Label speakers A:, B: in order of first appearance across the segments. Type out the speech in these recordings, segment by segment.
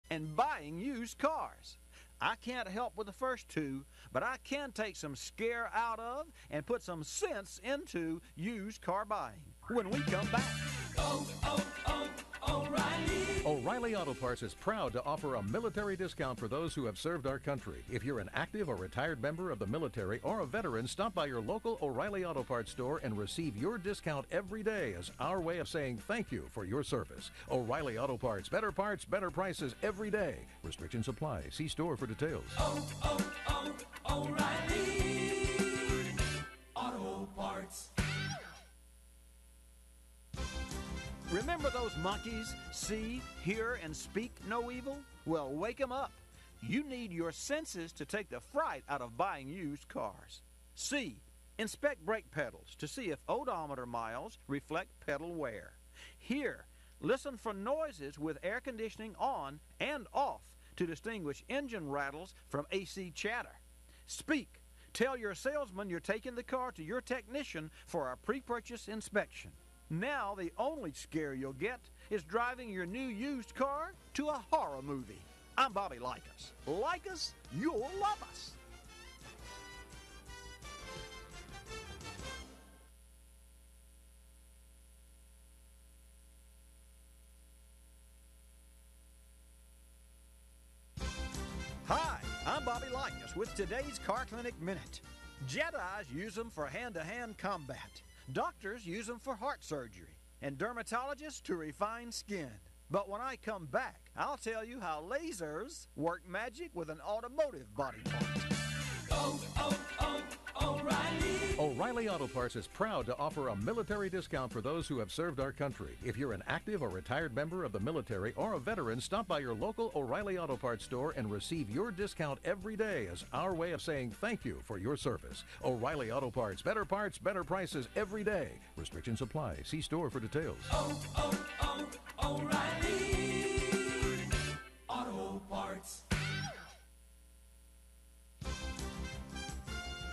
A: and buying used cars. I can't help with the first two, but I can take some scare out of and put some sense into used car buying. When we come back.
B: O'Reilly. O'Reilly Auto Parts is proud to offer a military discount for those who have served our country. If you're an active or retired member of the military or a veteran, stop by your local O'Reilly Auto Parts store and receive your discount every day as our way of saying thank you for your service. O'Reilly Auto Parts, better prices every day. Restrictions apply. See store for details.
C: O'Reilly Auto Parts.
A: Remember those monkeys? See, hear, and speak no evil? Well, wake 'em up. You need your senses to take the fright out of buying used cars. See, inspect brake pedals to see if odometer miles reflect pedal wear. Hear, listen for noises with air conditioning on and off to distinguish engine rattles from AC chatter. Speak, tell your salesman you're taking the car to your technician for a pre-purchase inspection. Now the only scare you'll get is driving your new used car to a horror movie. I'm Bobby Likis. Like us, you'll love us. Hi, I'm Bobby Likis with today's Car Clinic Minute. Jedis use them for hand-to-hand combat. Doctors use them for heart surgery, and dermatologists to refine skin. But when I come back, I'll tell you how lasers work magic with an automotive body part.
C: O'Reilly.
B: O'Reilly Auto Parts is proud to offer a military discount for those who have served our country. If you're an active or retired member of the military or a veteran, stop by your local O'Reilly Auto Parts store and receive your discount every day as our way of saying thank you for your service. O'Reilly Auto Parts, better prices every day. Restrictions apply. See store for details.
C: O'Reilly Auto Parts.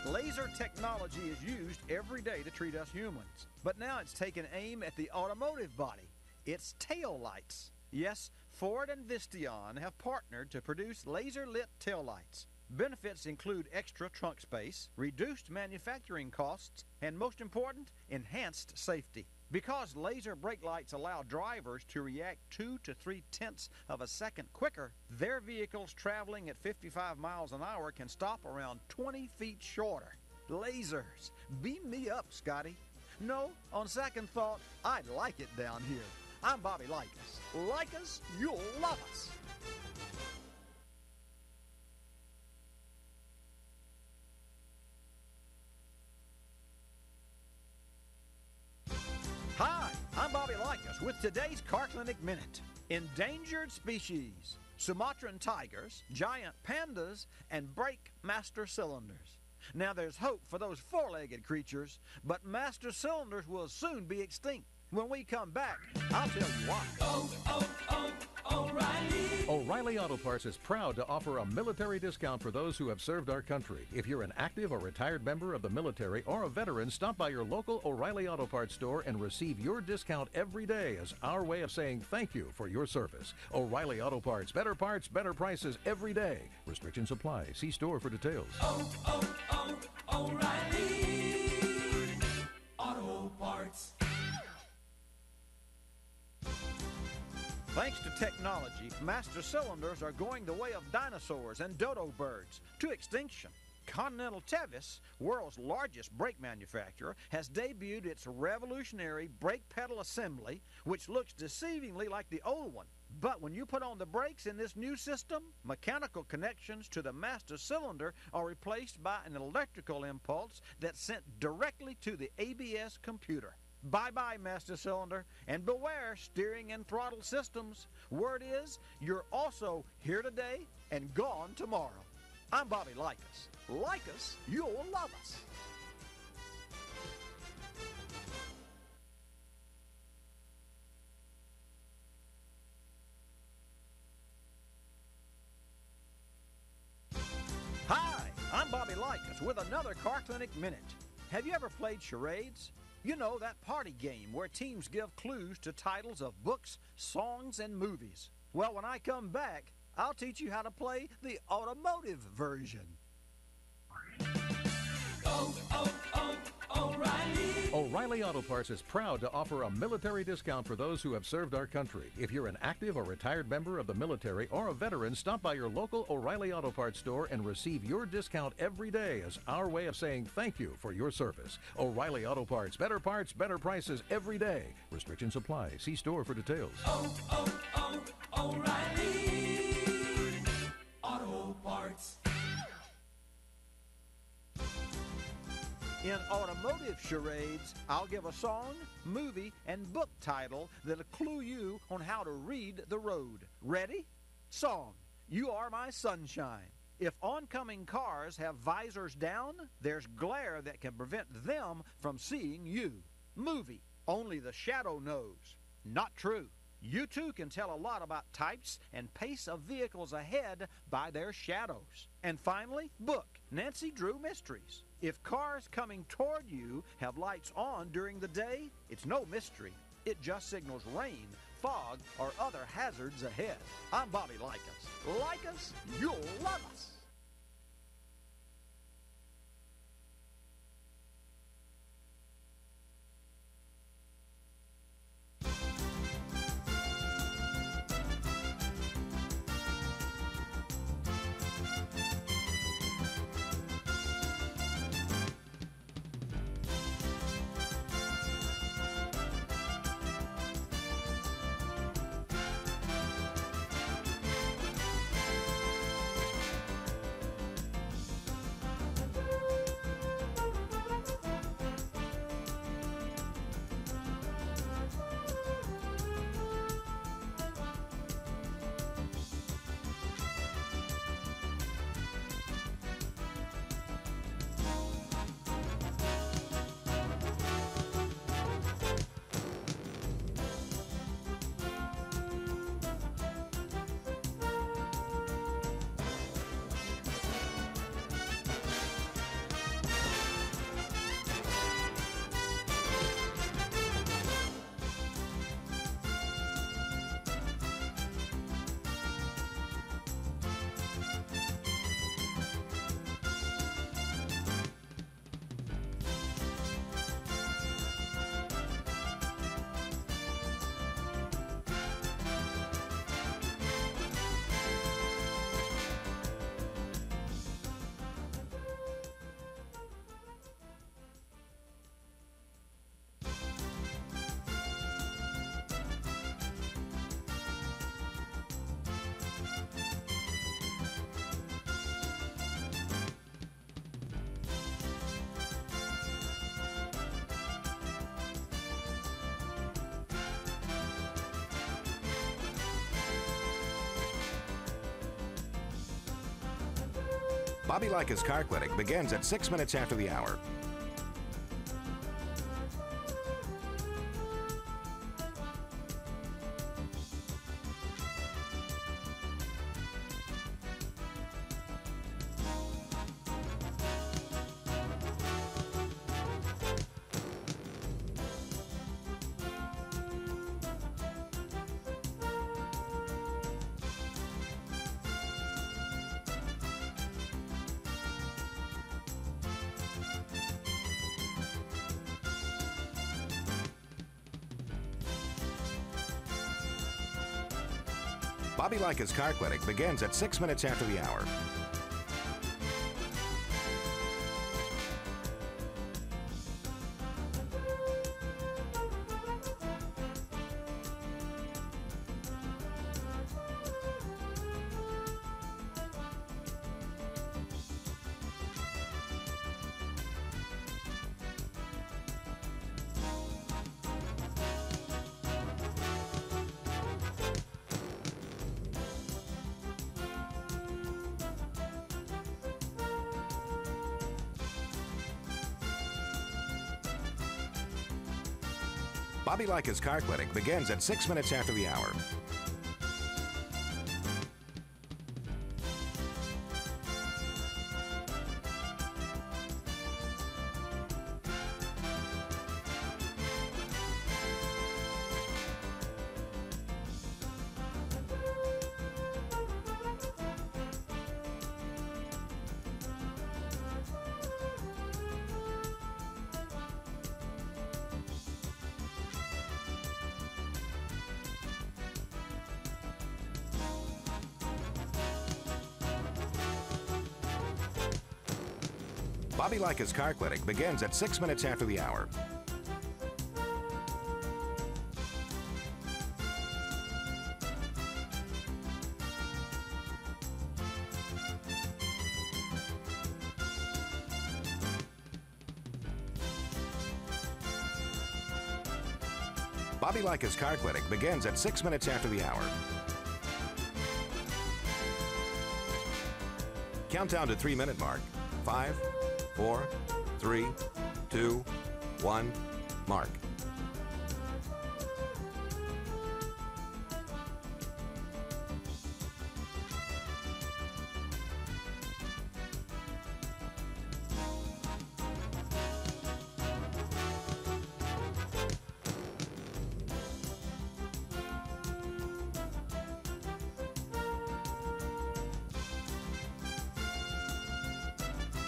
A: Laser technology is used every day to treat us humans, but now it's taken aim at the automotive body. It's tail lights. Yes, Ford and Visteon have partnered to produce laser-lit tail lights. Benefits include extra trunk space, reduced manufacturing costs, and most important, enhanced safety. Because laser brake lights allow drivers to react 2 to 3 tenths of a second quicker, their vehicles traveling at 55 miles an hour can stop around 20 feet shorter. Lasers. Beam me up, Scotty. No, on second thought, I'd like it down here. I'm Bobby Likis. Like us, you'll love us. Hi, I'm Bobby Likis with today's Car Clinic Minute. Endangered species, Sumatran tigers, giant pandas, and brake master cylinders. Now there's hope for those four-legged creatures, but master cylinders will soon be extinct. When we come back, I'll tell you why.
C: O'Reilly.
B: O'Reilly Auto Parts is proud to offer a military discount for those who have served our country. If you're an active or retired member of the military or a veteran, stop by your local O'Reilly Auto Parts store and receive your discount every day as our way of saying thank you for your service. O'Reilly Auto Parts, better prices every day. Restrictions apply. See store for details.
C: O'Reilly Auto Parts.
A: Thanks to technology, master cylinders are going the way of dinosaurs and dodo birds to extinction. Continental Tevis, world's largest brake manufacturer, has debuted its revolutionary brake pedal assembly, which looks deceivingly like the old one. But when you put on the brakes in this new system, mechanical connections to the master cylinder are replaced by an electrical impulse that's sent directly to the ABS computer. Bye-bye, master cylinder, and beware steering and throttle systems. Word is, you're also here today and gone tomorrow. I'm Bobby Likis. Like us, you'll love us. Hi, I'm Bobby Likis with another Car Clinic Minute. Have you ever played charades? You know, that party game where teams give clues to titles of books, songs, and movies. Well, when I come back, I'll teach you how to play the automotive version.
C: Oh, oh, oh, O'Reilly.
B: O'Reilly Auto Parts is proud to offer a military discount for those who have served our country. If you're an active or retired member of the military or a veteran, stop by your local O'Reilly Auto Parts store and receive your discount every day as our way of saying thank you for your service. O'Reilly Auto Parts, better prices every day. Restrictions apply. See store for details.
C: Oh, oh, oh, O'Reilly Auto Parts.
A: In automotive charades, I'll give a song, movie, and book title that'll clue you on how to read the road. Ready? Song, You Are My Sunshine. If oncoming cars have visors down, there's glare that can prevent them from seeing you. Movie, Only the Shadow Knows. Not true. You too can tell a lot about types and pace of vehicles ahead by their shadows. And finally, book, Nancy Drew Mysteries. If cars coming toward you have lights on during the day, it's no mystery. It just signals rain, fog, or other hazards ahead. I'm Bobby Likis. Like us, you'll love us.
D: Bobby Likis Car Clinic begins at 6 minutes after the hour. Bobby Likis Car Clinic begins at 6 minutes after the hour. Bobby Likis Car Clinic begins at 6 minutes after the hour. Bobby Likis Car Clinic begins at 6 minutes after the hour. Bobby Likis Car Clinic begins at 6 minutes after the hour. Countdown to 3-minute mark. 5, 4, 3, 2, 1, mark.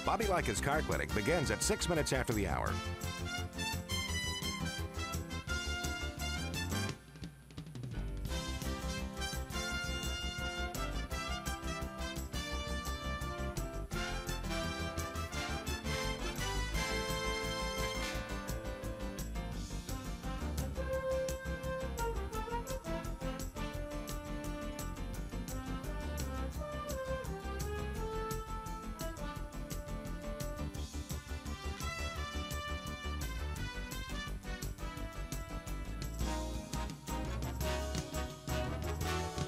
D: Bobby Likis Car Clinic begins at 6 minutes after the hour.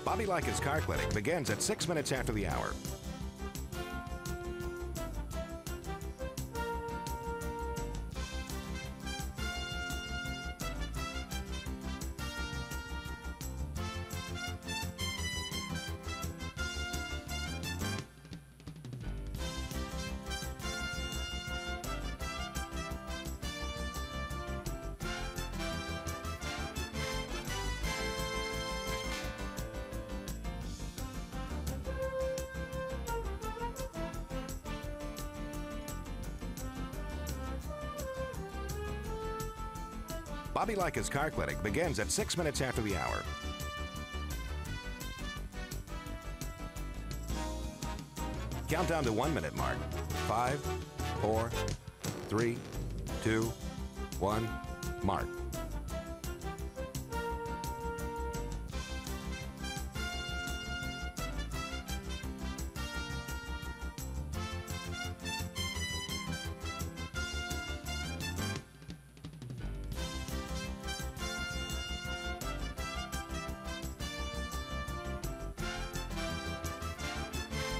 D: Bobby Likis Car Clinic begins at 6 minutes after the hour. Bobby Likis Car Clinic begins at 6 minutes after the hour. Countdown to 1-minute mark. 5, 4, 3, 2, 1, mark.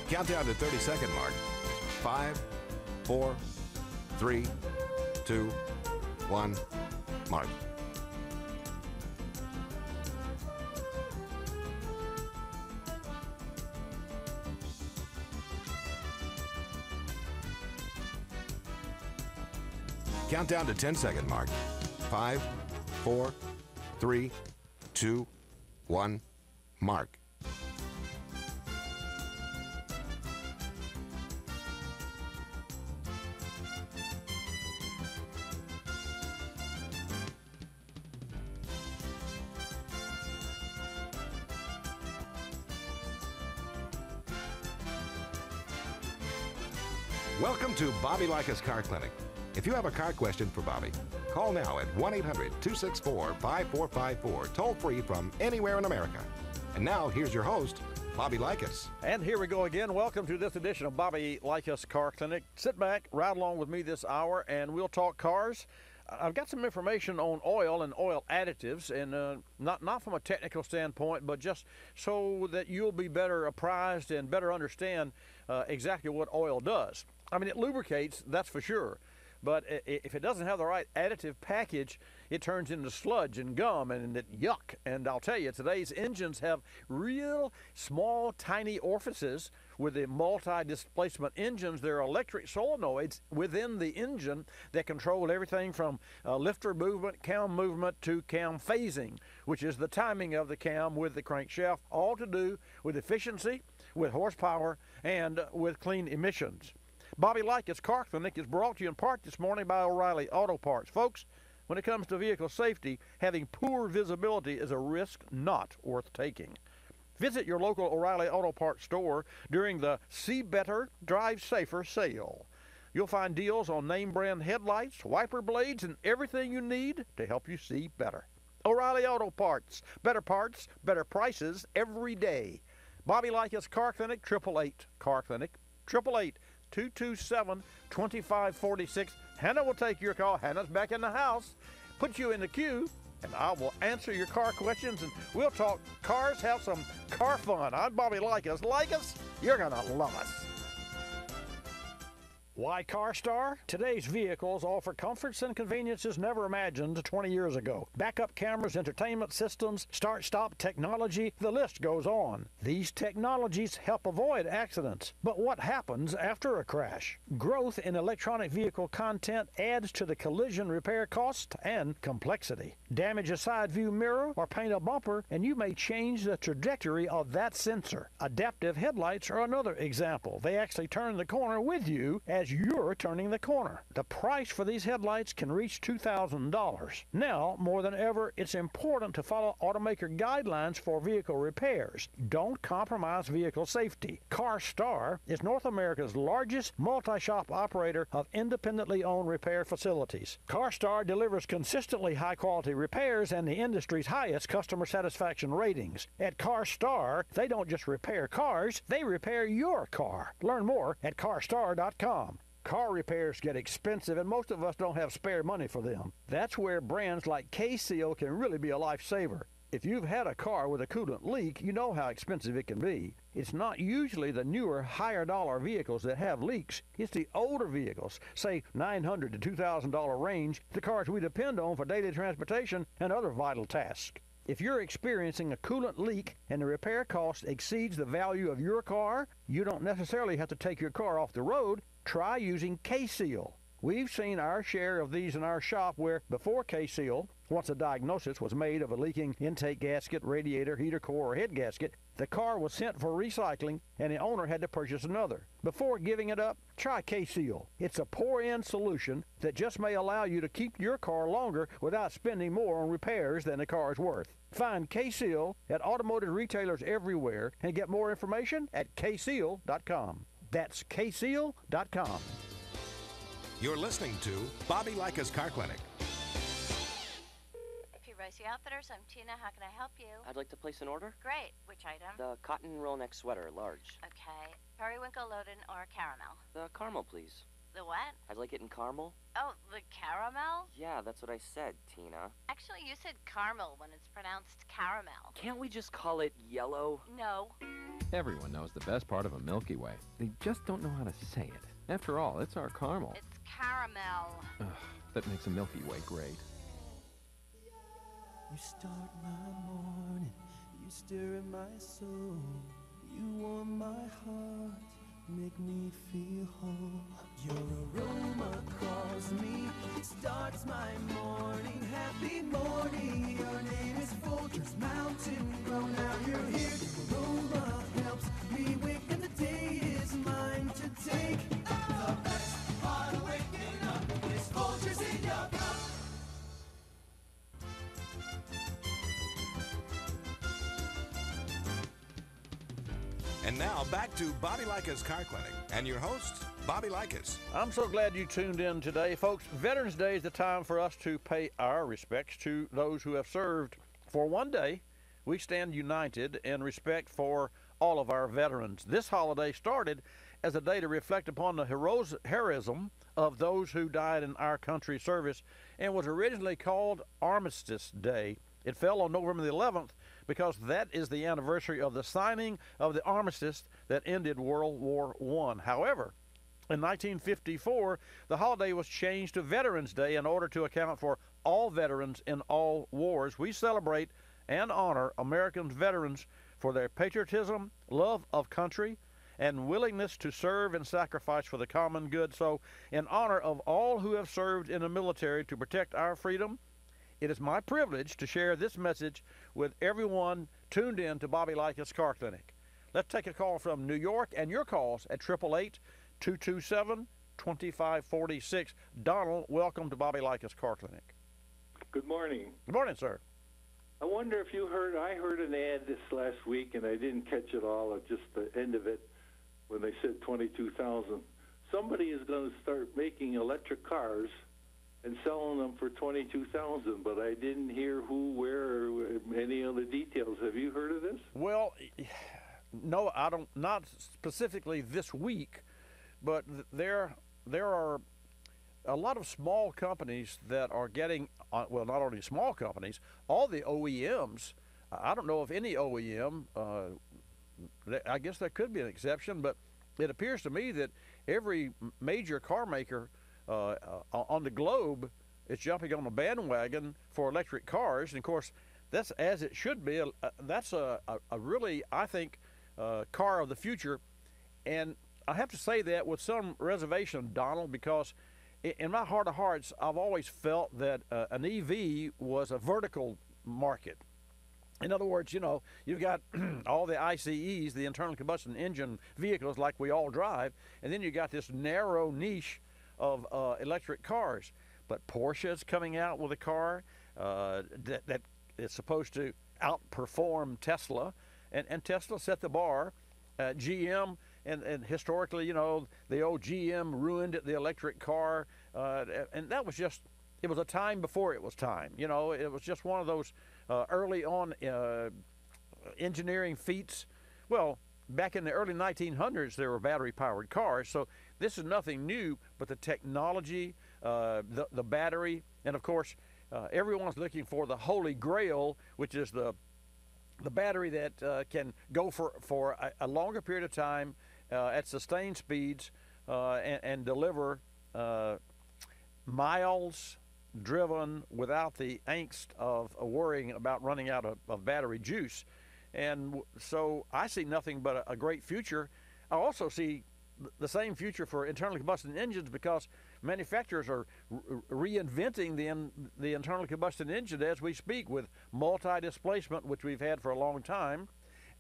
D: Countdown to 30-second mark. 5, 4, 3, 2, 1, mark. Countdown to 10-second mark. 5, 4, 3, 2, 1, mark. Welcome to Bobby Likis Car Clinic. If you have a car question for Bobby, call now at 1-800-264-5454, toll free from anywhere in America. And now, here's your host, Bobby Likis.
A: And here we go again. Welcome to this edition of Bobby Likis Car Clinic. Sit back, ride along with me this hour, and we'll talk cars. I've got some information on oil and oil additives, and not from a technical standpoint, but just so that you'll be better apprised and better understand exactly what oil does. I mean, it lubricates, that's for sure. But if it doesn't have the right additive package, it turns into sludge and gum and yuck. And I'll tell you, today's engines have real small, tiny orifices. With the multi-displacement engines, there are electric solenoids within the engine that control everything from lifter movement, cam movement, to cam phasing, which is the timing of the cam with the crankshaft, all to do with efficiency, with horsepower, and with clean emissions. Bobby Likis Car Clinic is brought to you in part this morning by O'Reilly Auto Parts. Folks, when it comes to vehicle safety, having poor visibility is a risk not worth taking. Visit your local O'Reilly Auto Parts store during the See Better, Drive Safer sale. You'll find deals on name brand headlights, wiper blades, and everything you need to help you see better. O'Reilly Auto Parts, better prices every day. Bobby Likis Car Clinic, 888 Car Clinic, 888-227-2546. Hannah will take your call. Hannah's back in the house. Put you in the queue, and I will answer your car questions, and we'll talk cars, have some car fun. I'm Bobby Likis. Likis, you're going to love us. Why CarStar? Today's vehicles offer comforts and conveniences never imagined 20 years ago. Backup cameras, entertainment systems, start-stop technology, the list goes on. These technologies help avoid accidents. But what happens after a crash? Growth in electronic vehicle content adds to the collision repair cost and complexity. Damage a side view mirror or paint a bumper, and you may change the trajectory of that sensor. Adaptive headlights are another example. They actually turn the corner with you as you're turning the corner. The price for these headlights can reach $2,000. Now, more than ever, it's important to follow automaker guidelines for vehicle repairs. Don't compromise vehicle safety. CarStar is North America's largest multi-shop operator of independently owned repair facilities. CarStar delivers consistently high-quality repairs and the industry's highest customer satisfaction ratings. At CarStar, they don't just repair cars, they repair your car. Learn more at carstar.com. Car repairs get expensive, and most of us don't have spare money for them. That's where brands like K-Seal can really be a lifesaver. If you've had a car with a coolant leak, you know how expensive it can be. It's not usually the newer, higher-dollar vehicles that have leaks. It's the older vehicles, say $900 to $2,000 range, the cars we depend on for daily transportation and other vital tasks. If you're experiencing a coolant leak and the repair cost exceeds the value of your car, you don't necessarily have to take your car off the road. Try using K-Seal. We've seen our share of these in our shop where, before K-Seal, once a diagnosis was made of a leaking intake gasket, radiator, heater core, or head gasket, the car was sent for recycling and the owner had to purchase another. Before giving it up, try K-Seal. It's a pour-in solution that just may allow you to keep your car longer without spending more on repairs than the car is worth. Find K-Seal at automotive retailers everywhere and get more information at kseal.com. That's kseal.com.
D: You're listening to Bobby Likis Car Clinic.
E: Ricey Outfitters, I'm Tina. How can I help you?
F: I'd like to place an order.
E: Great. Which item?
F: The cotton roll neck sweater, large.
E: Okay. Periwinkle, Loden, or caramel?
F: The caramel, please.
E: The what?
F: I'd like it in caramel.
E: Oh, the caramel?
F: Yeah, that's what I said, Tina.
E: Actually, you said caramel when it's pronounced caramel.
F: Can't we just call it yellow?
E: No.
G: Everyone knows the best part of a Milky Way. They just don't know how to say it. After all, it's our caramel.
E: It's caramel.
G: Ugh, that makes a Milky Way great.
C: You start my morning, you stir in my soul, you warm my heart, make me feel whole. Your aroma calls me, it starts my morning, happy morning. Your name is Folgers Mountain Grow, now you're here. Your aroma helps me wake and the day is mine to take. The best part of waking up is Folgers in your cup.
D: And now back to Bobby Likis Car Clinic and your host, Bobby Likis.
A: I'm so glad you tuned in today. Folks, Veterans Day is the time for us to pay our respects to those who have served. For one day, we stand united in respect for all of our veterans. This holiday started as a day to reflect upon the heroism of those who died in our country's service and was originally called Armistice Day. It fell on November the 11th because that is the anniversary of the signing of the armistice that ended World War I. However, in 1954, the holiday was changed to Veterans Day in order to account for all veterans in all wars. We celebrate and honor American veterans for their patriotism, love of country, and willingness to serve and sacrifice for the common good. So, in honor of all who have served in the military to protect our freedom, it is my privilege to share this message with everyone tuned in to Bobby Likis Car Clinic. Let's take a call from New York and your calls at 888-227-2546. Donald, welcome to Bobby Likis Car Clinic.
H: Good morning.
A: Good morning, sir.
H: I wonder if you heard, I heard an ad this last week, and I didn't catch it all, or just the end of it, when they said 22,000 somebody is going to start making electric cars and selling them for $22,000, but I didn't hear who, where, or any of the details. Have you heard of this?
A: Well, no, I don't. Not specifically this week, but there are a lot of small companies that are getting. Well, not only small companies, all the OEMs. I don't know if any OEM. I guess there could be an exception, but it appears to me that every major car maker on the globe is jumping on the bandwagon for electric cars. And of course, that's as it should be. That's a really, I think, car of the future. And I have to say that with some reservation, Donald, because in my heart of hearts, I've always felt that an EV was a vertical market. In other words, you know, you've got all the ICEs, the internal combustion engine vehicles like we all drive, and then you got this narrow niche of electric cars. But Porsche is coming out with a car that is supposed to outperform Tesla, and Tesla set the bar. GM, and historically, you know, the old GM ruined the electric car, and that was just, it was a time before it was time. You know, it was just one of those early on engineering feats. Well, back in the early 1900s, there were battery-powered cars, so this is nothing new, but the technology, the battery, and of course, everyone's looking for the holy grail, which is the battery that can go for a longer period of time at sustained speeds and deliver miles driven without the angst of worrying about running out of battery juice. And so I see nothing but a great future. I also see the same future for internal combustion engines because manufacturers are reinventing the internal combustion engine as we speak with multi-displacement, which we've had for a long time.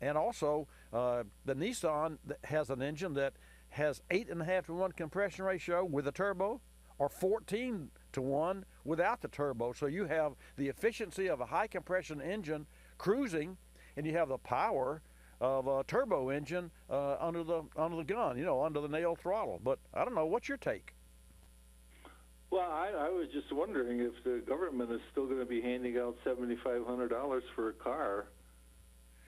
A: And also, the Nissan has an engine that has 8.5 to 1 compression ratio with a turbo, or 14 to 1 without the turbo. So you have the efficiency of a high compression engine cruising, and you have the power of a turbo engine under the gun, you know, under the nail throttle. But I don't know, what's your take?
H: Well, I was just wondering if the government is still going to be handing out $7,500 for a car,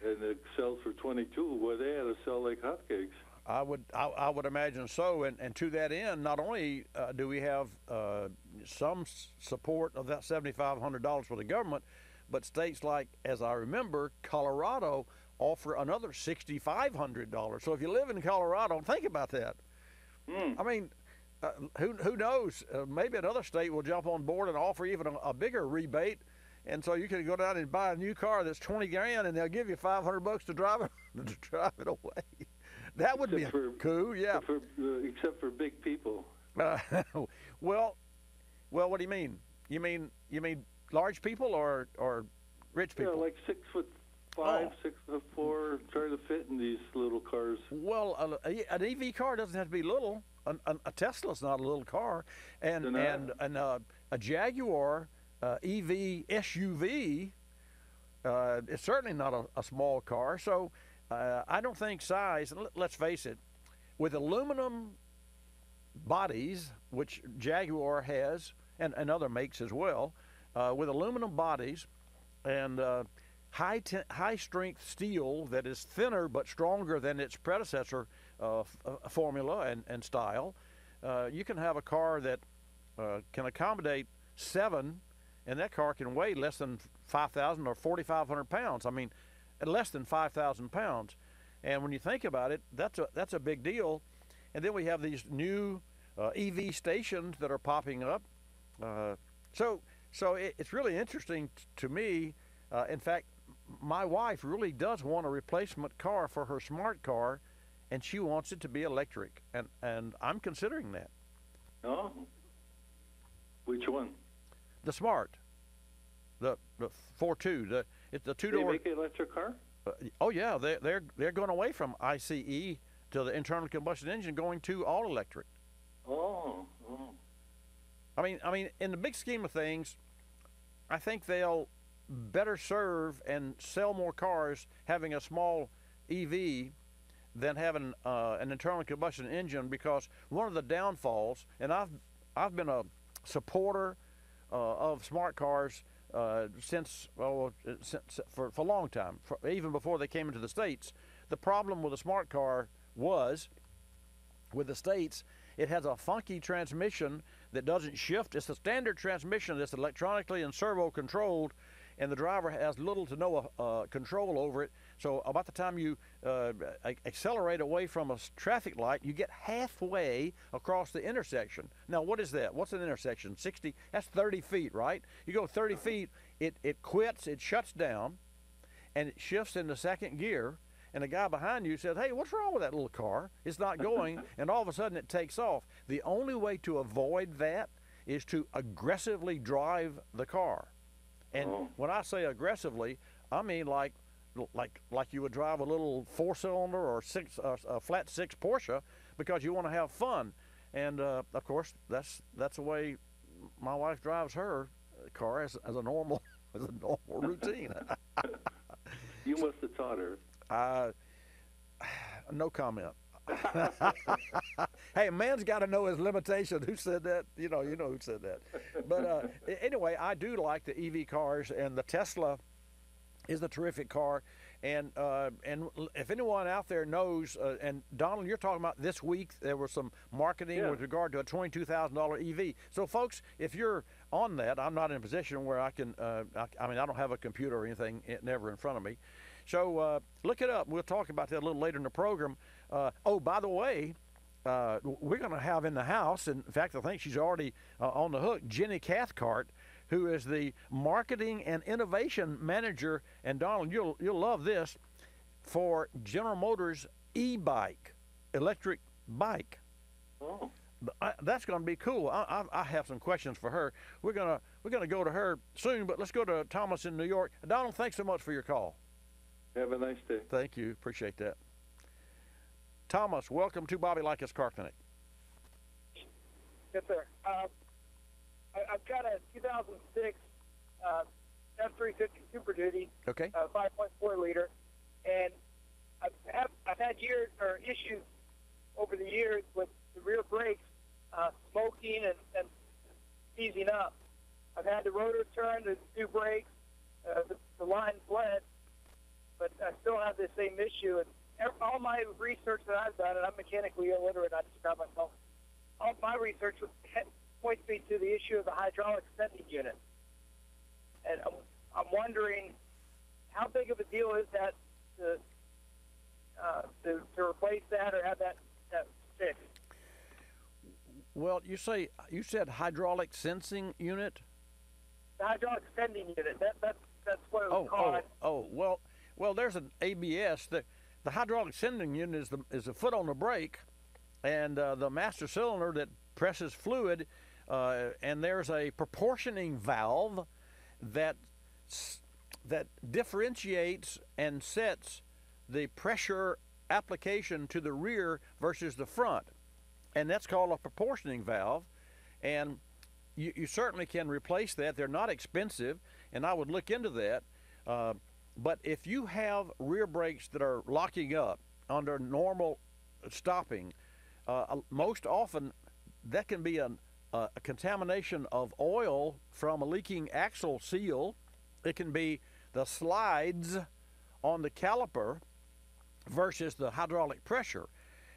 H: and it sells for 22. Well, they had to sell like hotcakes.
A: I would imagine so, and to that end, not only do we have some support of that $7,500 for the government, but states like, as I remember, Colorado offer another $6,500. So if you live in Colorado, think about that. I mean, who knows? Maybe another state will jump on board and offer even a bigger rebate, and so you can go down and buy a new car that's $20,000, and they'll give you $500 to drive it away. That would be cool, yeah.
H: Except for big people.
A: Well, what do you mean? You mean large people or rich people?
H: Yeah, like 6'5", 6'4", trying to fit in these little cars.
A: Well, an EV car doesn't have to be little. A Tesla's not a little car, and a Jaguar EV SUV is certainly not a small car. So I don't think size. Let's face it, with aluminum bodies, which Jaguar has, and other makes as well, with aluminum bodies and high strength steel that is thinner but stronger than its predecessor formula and style, you can have a car that can accommodate 7, and that car can weigh less than 5,000 or 4,500 pounds. I mean, less than 5,000 pounds. And when you think about it, that's a big deal. And then we have these new EV stations that are popping up. So it's really interesting to me. In fact, my wife really does want a replacement car for her smart car, and she wants it to be electric, and I'm considering that.
H: Oh, which one?
A: The Smart, the 4.2. It's the 2-door.
H: They make an electric car?
A: Oh yeah, they're going away from ICE to the internal combustion engine, going to all electric.
H: Oh.
A: I mean, in the big scheme of things, I think they'll better serve and sell more cars having a small EV than having an internal combustion engine, because one of the downfalls, and I've been a supporter of smart cars since for a long time, even before they came into the States. The problem with a smart car was, with the States, it has a funky transmission that doesn't shift. It's a standard transmission that's electronically and servo controlled, and the driver has little to no control over it. So about the time you accelerate away from a traffic light, you get halfway across the intersection. Now, what is that? What's an intersection? 60, that's 30 feet, right? You go 30 feet, it quits, it shuts down, and it shifts into second gear, and the guy behind you says, hey, what's wrong with that little car? It's not going, and all of a sudden it takes off. The only way to avoid that is to aggressively drive the car. And when I say aggressively, I mean like you would drive a little four-cylinder or a flat six Porsche, because you want to have fun. And of course, that's the way my wife drives her car as a normal routine.
H: You must have taught her.
A: No comment. Hey, a man's got to know his limitation. Who said that? You know who said that. But anyway, I do like the EV cars, and the Tesla is a terrific car. And if anyone out there knows, and Donald, you're talking about this week, there was some marketing with regard to a $22,000 EV. So, folks, if you're on that, I'm not in a position where I can. I mean, I don't have a computer or anything never in front of me. So look it up. We'll talk about that a little later in the program. Oh, by the way, we're going to have in the house, and in fact, I think she's already on the hook, Jenny Cathcart, who is the marketing and innovation manager. And Donald, you'll love this, for General Motors e-bike, electric bike.
H: Oh.
A: That's going to be cool. I have some questions for her. We're gonna go to her soon, but let's go to Thomas in New York. Donald, thanks so much for your call.
H: Have a nice day.
A: Thank you. Appreciate that. Thomas, welcome to Bobby Likis Car Clinic.
I: Yes, sir. I've got a 2006 F350 Super Duty,
A: okay,
I: 5.4 liter, and I've had issues over the years with the rear brakes smoking and seizing up. I've had the rotor turn, the two brakes, the line bled, but I still have the same issue. And all my research that I've done, and I'm mechanically illiterate, I describe myself, all my research points me to the issue of the hydraulic sending unit. And I'm wondering, how big of a deal is that to replace that or have that fixed?
A: Well, you said hydraulic sensing unit?
I: The hydraulic sending unit. That's what it was called.
A: Well, there's an ABS. The hydraulic sending unit is the foot on the brake, and the master cylinder that presses fluid, and there's a proportioning valve that differentiates and sets the pressure application to the rear versus the front, and that's called a proportioning valve. And you certainly can replace that. They're not expensive, and I would look into that. But if you have rear brakes that are locking up under normal stopping, most often that can be a contamination of oil from a leaking axle seal. It can be the slides on the caliper versus the hydraulic pressure.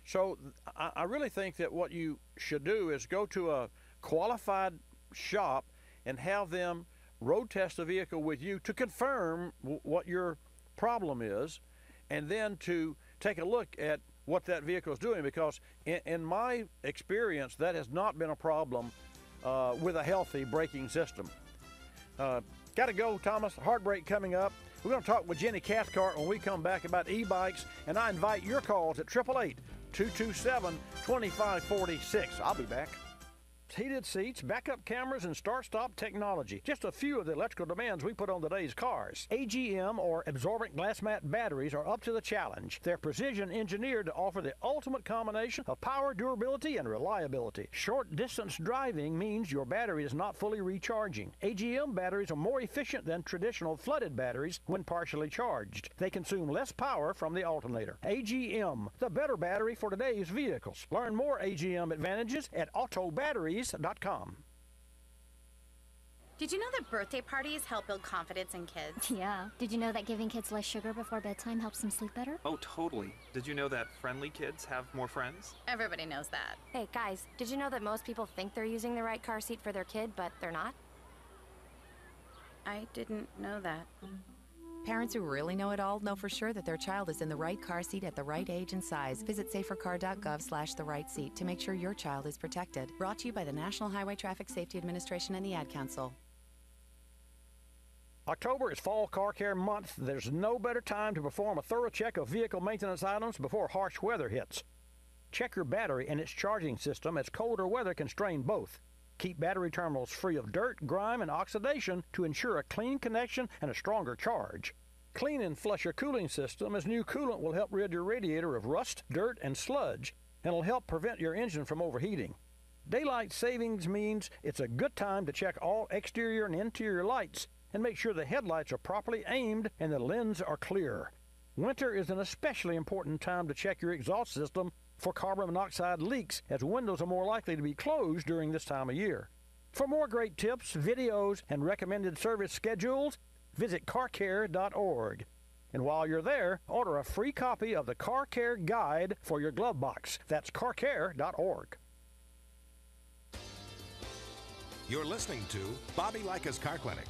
A: So I really think that what you should do is go to a qualified shop and have them road test the vehicle with you to confirm what your problem is, and then to take a look at what that vehicle is doing, because in my experience, that has not been a problem with a healthy braking system. Got to go, Thomas. Hard break coming up. We're going to talk with Jenny Cathcart when we come back about e-bikes, and I invite your calls at 888-227-2546. I'll be back. heated seats, backup cameras, and start-stop technology. Just a few of the electrical demands we put on today's cars. AGM or absorbent glass mat batteries are up to the challenge. They're precision engineered to offer the ultimate combination of power, durability, and reliability. Short-distance driving means your battery is not fully recharging. AGM batteries are more efficient than traditional flooded batteries when partially charged. They consume less power from the alternator. AGM, the better battery for today's vehicles. Learn more AGM advantages at autobatteries.com.
J: Did you know that birthday parties help build confidence in kids?
K: Yeah. Did you know that giving kids less sugar before bedtime helps them sleep better?
L: Oh, totally. Did you know that friendly kids have more friends?
J: Everybody knows that.
M: Hey, guys, did you know that most people think they're using the right car seat for their kid, but they're not?
J: I didn't know that.
N: Parents who really know it all know for sure that their child is in the right car seat at the right age and size. Visit safercar.gov/the-right-seat to make sure your child is protected. Brought to you by the National Highway Traffic Safety Administration and the Ad Council.
A: October is Fall Car Care Month. There's no better time to perform a thorough check of vehicle maintenance items before harsh weather hits. Check your battery and its charging system, as colder weather can strain both. Keep battery terminals free of dirt, grime, and oxidation to ensure a clean connection and a stronger charge. Clean and flush your cooling system, as new coolant will help rid your radiator of rust, dirt, and sludge, and will help prevent your engine from overheating. Daylight savings means it's a good time to check all exterior and interior lights and make sure the headlights are properly aimed and the lenses are clear. Winter is an especially important time to check your exhaust system for carbon monoxide leaks, as windows are more likely to be closed during this time of year. For more great tips, videos, and recommended service schedules, visit carcare.org. And while you're there, order a free copy of the Car Care Guide for your glove box. That's carcare.org.
D: You're listening to Bobby Likis Car Clinic.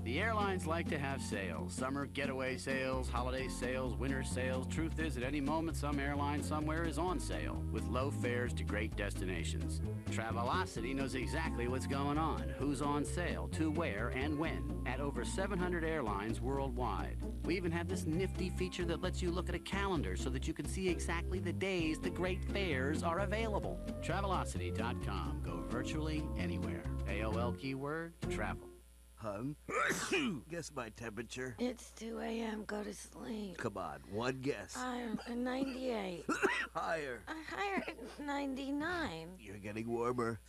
O: The airlines like to have sales. Summer getaway sales, holiday sales, winter sales. Truth is, at any moment, some airline somewhere is on sale with low fares to great destinations. Travelocity knows exactly what's going on, who's on sale, to where, and when, at over 700 airlines worldwide. We even have this nifty feature that lets you look at a calendar so that you can see exactly the days the great fares are available. Travelocity.com. Go virtually anywhere. AOL keyword, travel.
P: Hung? Guess my temperature.
Q: It's 2 a.m. Go to sleep.
P: Come on, one guess.
Q: Higher, 98.
P: Higher.
Q: Higher, 99.
P: You're getting warmer.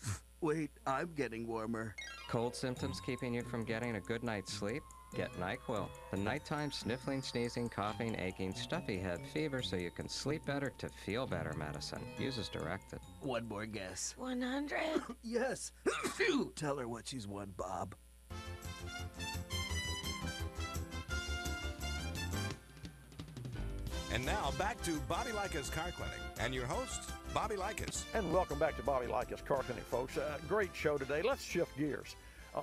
P: Wait, I'm getting warmer.
R: Cold symptoms keeping you from getting a good night's sleep? Get NyQuil, the nighttime sniffling, sneezing, coughing, aching, stuffy head, fever, so you can sleep better to feel better medicine. Use as directed.
P: One more guess.
Q: 100?
P: Yes. Tell her what she's won, Bob.
D: And now back to Bobby Likis Car Clinic and your host, Bobby Likis.
A: And welcome back to Bobby Likis Car Clinic, folks. Great show today. Let's shift gears.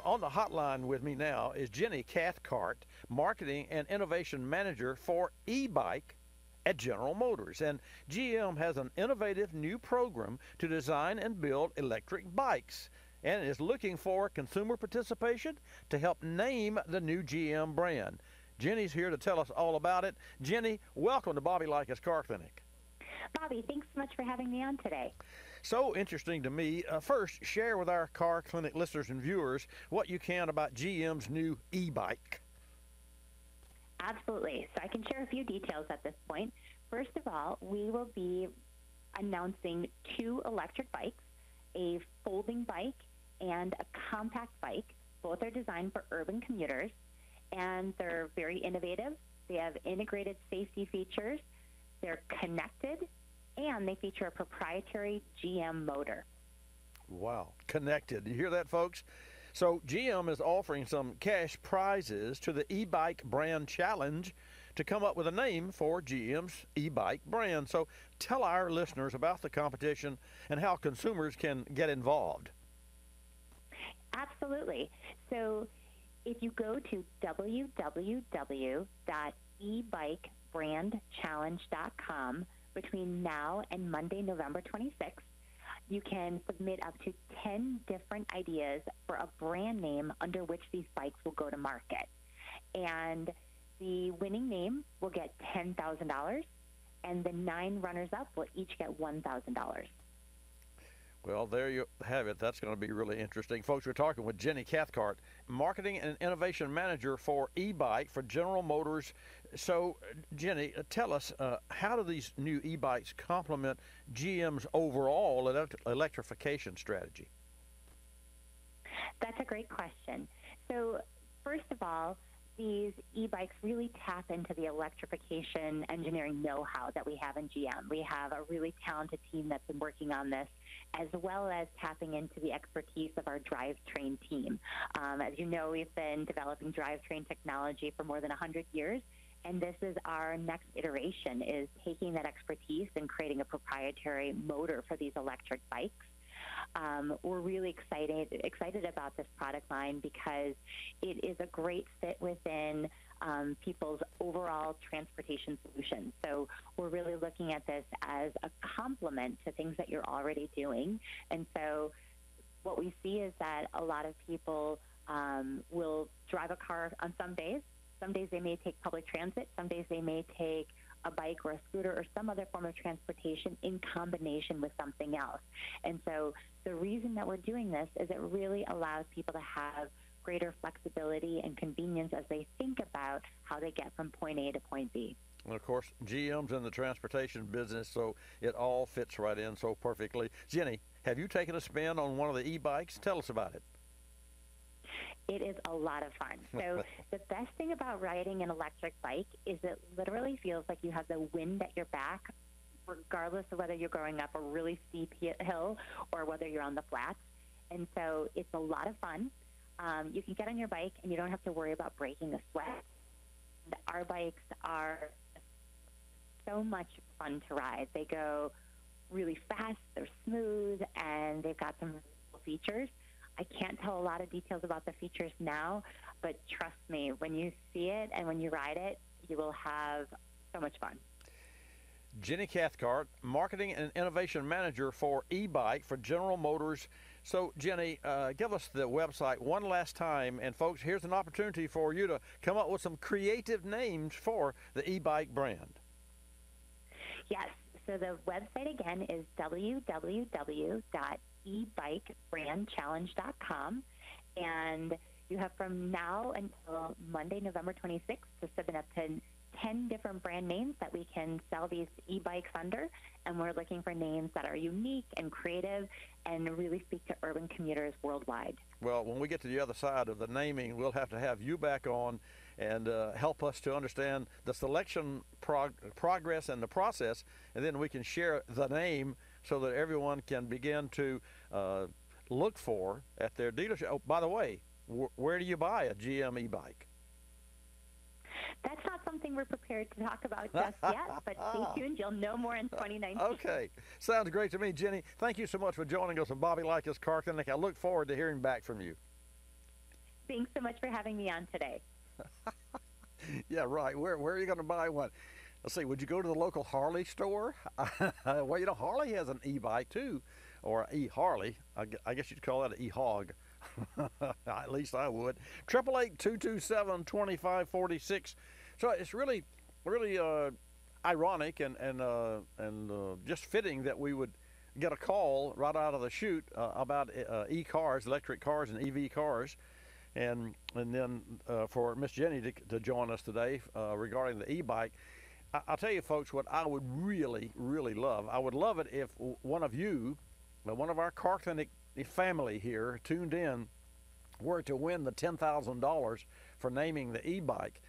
A: On the hotline with me now is Jenny Cathcart, Marketing and Innovation Manager for e-bike at General Motors. And GM has an innovative new program to design and build electric bikes, and is looking for consumer participation to help name the new GM brand. Jenny's here to tell us all about it. Jenny, welcome to Bobby Likis Car Clinic.
S: Bobby, thanks so much for having me on today.
A: So interesting to me. First, share with our Car Clinic listeners and viewers what you can about GM's new e-bike.
S: Absolutely. So I can share a few details at this point. First of all, we will be announcing 2 electric bikes, a folding bike and a compact bike. Both are designed for urban commuters, and they're very innovative. They have integrated safety features. They're connected, and they feature a proprietary GM motor.
A: Wow, connected. You hear that, folks? So GM is offering some cash prizes to the e-bike brand challenge to come up with a name for GM's e-bike brand. So tell our listeners about the competition and how consumers can get involved.
S: Absolutely. So if you go to www.ebikebrandchallenge.com between now and Monday, November 26th, you can submit up to 10 different ideas for a brand name under which these bikes will go to market. And the winning name will get $10,000, and the 9 runners-up will each get $1,000.
T: Well, there you have it. That's going to be really interesting. Folks, we're talking with Jenny Cathcart, Marketing and Innovation Manager for e-bike for General Motors. So, Jenny, tell us, how do these new e-bikes complement GM's overall electrification strategy?
S: That's a great question. So, first of all, these e-bikes really tap into the electrification engineering know-how that we have in GM. We have a really talented team that's been working on this, as well as tapping into the expertise of our drivetrain team. As you know, we've been developing drivetrain technology for more than 100 years, and this is our next iteration, is taking that expertise and creating a proprietary motor for these electric bikes. We're really excited about this product line because it is a great fit within people's overall transportation solutions. So we're really looking at this as a complement to things that you're already doing. And so what we see is that a lot of people will drive a car on some days. Some days they may take public transit. Some days they may take a bike or a scooter or some other form of transportation in combination with something else. And so the reason that we're doing this is it really allows people to have greater flexibility and convenience as they think about how they get from point A to point B.
T: And of course, GM's in the transportation business, so it all fits right in so perfectly. Jenny, have you taken a spin on one of the e-bikes? Tell us about it.
S: It is a lot of fun. So the best thing about riding an electric bike is it literally feels like you have the wind at your back, regardless of whether you're going up a really steep hill or whether you're on the flats. And so it's a lot of fun. You can get on your bike and you don't have to worry about breaking a sweat. Our bikes are so much fun to ride. They go really fast, they're smooth, and they've got some cool features. I can't tell a lot of details about the features now, but trust me, when you see it and when you ride it, you will have so much fun.
T: Jenny Cathcart, Marketing and Innovation Manager for e-bike for General Motors. So, Jenny, give us the website one last time. And, folks, here's an opportunity for you to come up with some creative names for the e-bike brand.
S: Yes. So the website, again, is www.ebikebrandchallenge.com. And you have from now until Monday, November 26th, to submit up to 10 different brand names that we can sell these e-bikes under, and we're looking for names that are unique and creative and really speak to urban commuters worldwide.
T: Well, when we get to the other side of the naming, we'll have to have you back on and help us to understand the selection progress and the process, and then we can share the name so that everyone can begin to look for at their dealership. Oh, by the way, where do you buy a GM e-bike?
S: That's not something we're prepared to talk about just yet, but stay tuned. You'll know more in 2019.
T: Okay. Sounds great to me, Jenny. Thank you so much for joining us on Bobby Likis Car Clinic. I look forward to hearing back from you.
S: Thanks so much for having me on today.
T: Yeah, right. Where are you going to buy one? Let's see. Would you go to the local Harley store? Well, you know, Harley has an e-bike too, or an e-Harley. I guess you'd call that an e-hog. At least I would. 888-227-2546. So it's really ironic and just fitting that we would get a call right out of the chute about e-cars, electric cars, and EV cars, and then for Miss Jenny to join us today regarding the e-bike. I'll tell you, folks, what I would really, really love. I would love it if one of you, one of our Car Clinic family here tuned in, were to win the $10,000 for naming the e-bike.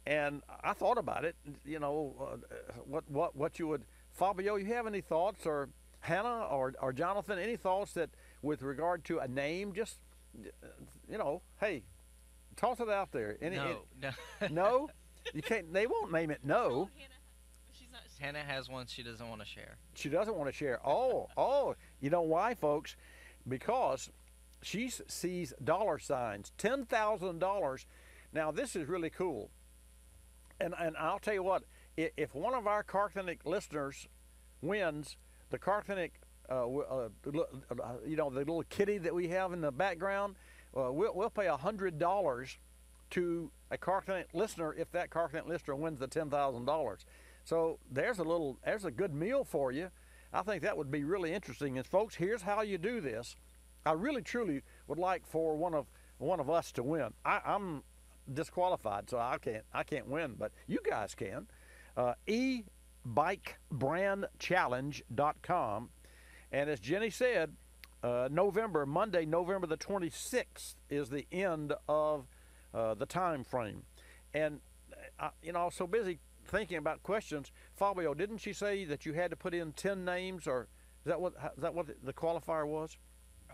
T: And I thought about it, you know, what you would, Fabio, you have any thoughts, or Hannah or Jonathan, any thoughts that with regard to a name, just, you know, hey, toss it out there.
U: No.
T: No? You can't, they won't name it no.
U: Hannah has one she doesn't want to share.
T: She doesn't want to share. Oh, you know why, folks? Because she sees dollar signs, $10,000. Now, this is really cool. And I'll tell you what, if one of our Car Clinic listeners wins the Car Clinic, you know, the little kitty that we have in the background, we'll pay $100 to a Car Clinic listener if that Car Clinic listener wins the $10,000. So there's a good meal for you. I think that would be really interesting. And folks, here's how you do this. I really truly would like for one of us to win. I'm disqualified, so I can't win, but you guys can. ebikebrandchallenge.com, and as Jenny said, Monday, November the 26th is the end of the time frame. And I was so busy thinking about questions. Fabio, didn't she say that you had to put in 10 names, or is that what the qualifier was?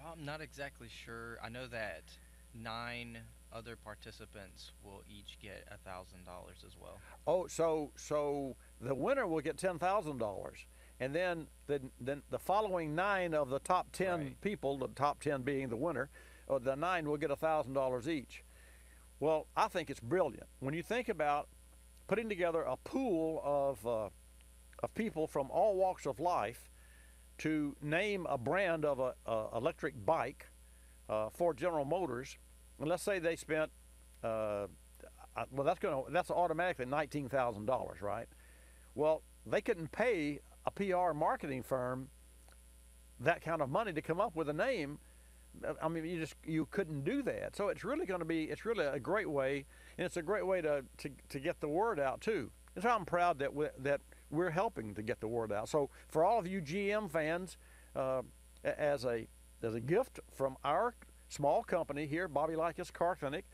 U: I'm not exactly sure. I know that 9 other participants will each get $1,000 as well.
T: Oh, so the winner will get $10,000, and then the following 9 of the top 10 people, the top 10 being the winner, the 9 will get $1,000 each. Well, I think it's brilliant when you think about putting together a pool of people from all walks of life to name a brand of a electric bike for General Motors. And let's say they spent, that's automatically $19,000, right? Well, they couldn't pay a PR marketing firm that kind of money to come up with a name. I mean, you couldn't do that. So it's really a great way, and it's a great way to get the word out too. And so I'm proud that we're helping to get the word out. So for all of you GM fans, as a gift from our small company here, Bobby Likis Car Clinic,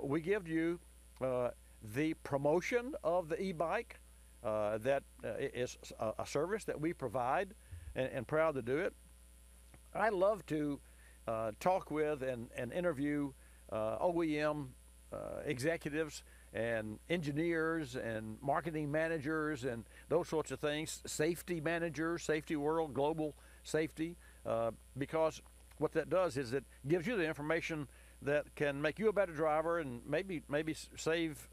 T: we give you the promotion of the e-bike. That is a service that we provide, and proud to do it. I love to talk with and interview OEM executives and engineers and marketing managers and those sorts of things, safety managers, Safety World, Global Safety, because what that does is it gives you the information that can make you a better driver and maybe save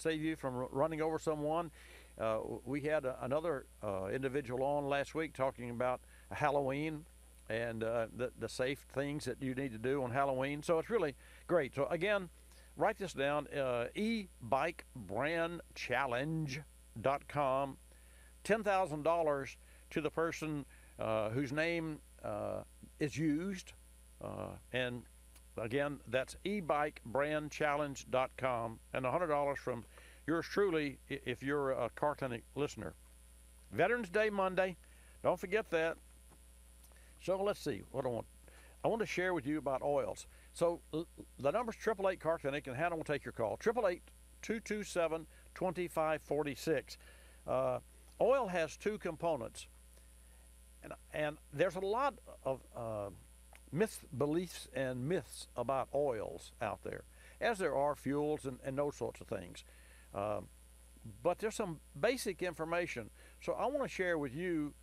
T: you from running over someone. We had another individual on last week talking about Halloween and the safe things that you need to do on Halloween. So it's really great. So again, write this down, ebikebrandchallenge.com, $10,000 to the person whose name is used. And again, that's ebikebrandchallenge.com, and $100 from yours truly if you're a Car Clinic listener. Veterans Day Monday, don't forget that. So let's see what I want to share with you about oils. So the number's 888 Car Clinic, and Hannah will take your call. 888-227-2546. Oil has 2 components, and there's a lot of beliefs and myths about oils out there, as there are fuels and those sorts of things. But there's some basic information. So I want to share with you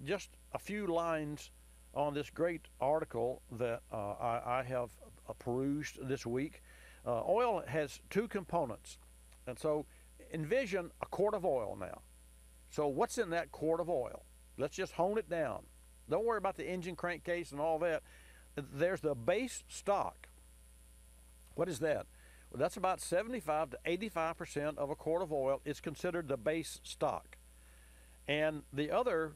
T: just a few lines on this great article that I have perused this week. Oil has 2 components. And so envision a quart of oil now. So what's in that quart of oil? Let's just hone it down. Don't worry about the engine crankcase and all that. There's the base stock. What is that? Well, that's about 75 to 85% of a quart of oil is considered the base stock. And the other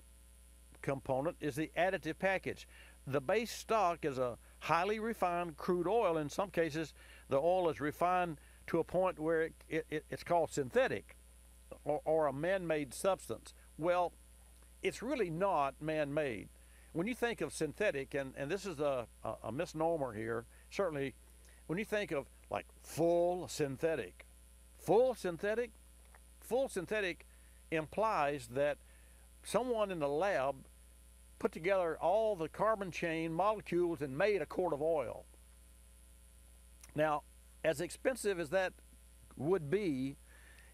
T: component is the additive package. The base stock is a highly refined crude oil. In some cases, the oil is refined to a point where it's called synthetic or a man-made substance. Well, it's really not man-made. When you think of synthetic, and this is a misnomer here, certainly when you think of like full synthetic implies that someone in the lab put together all the carbon chain molecules and made a quart of oil. Now, as expensive as that would be,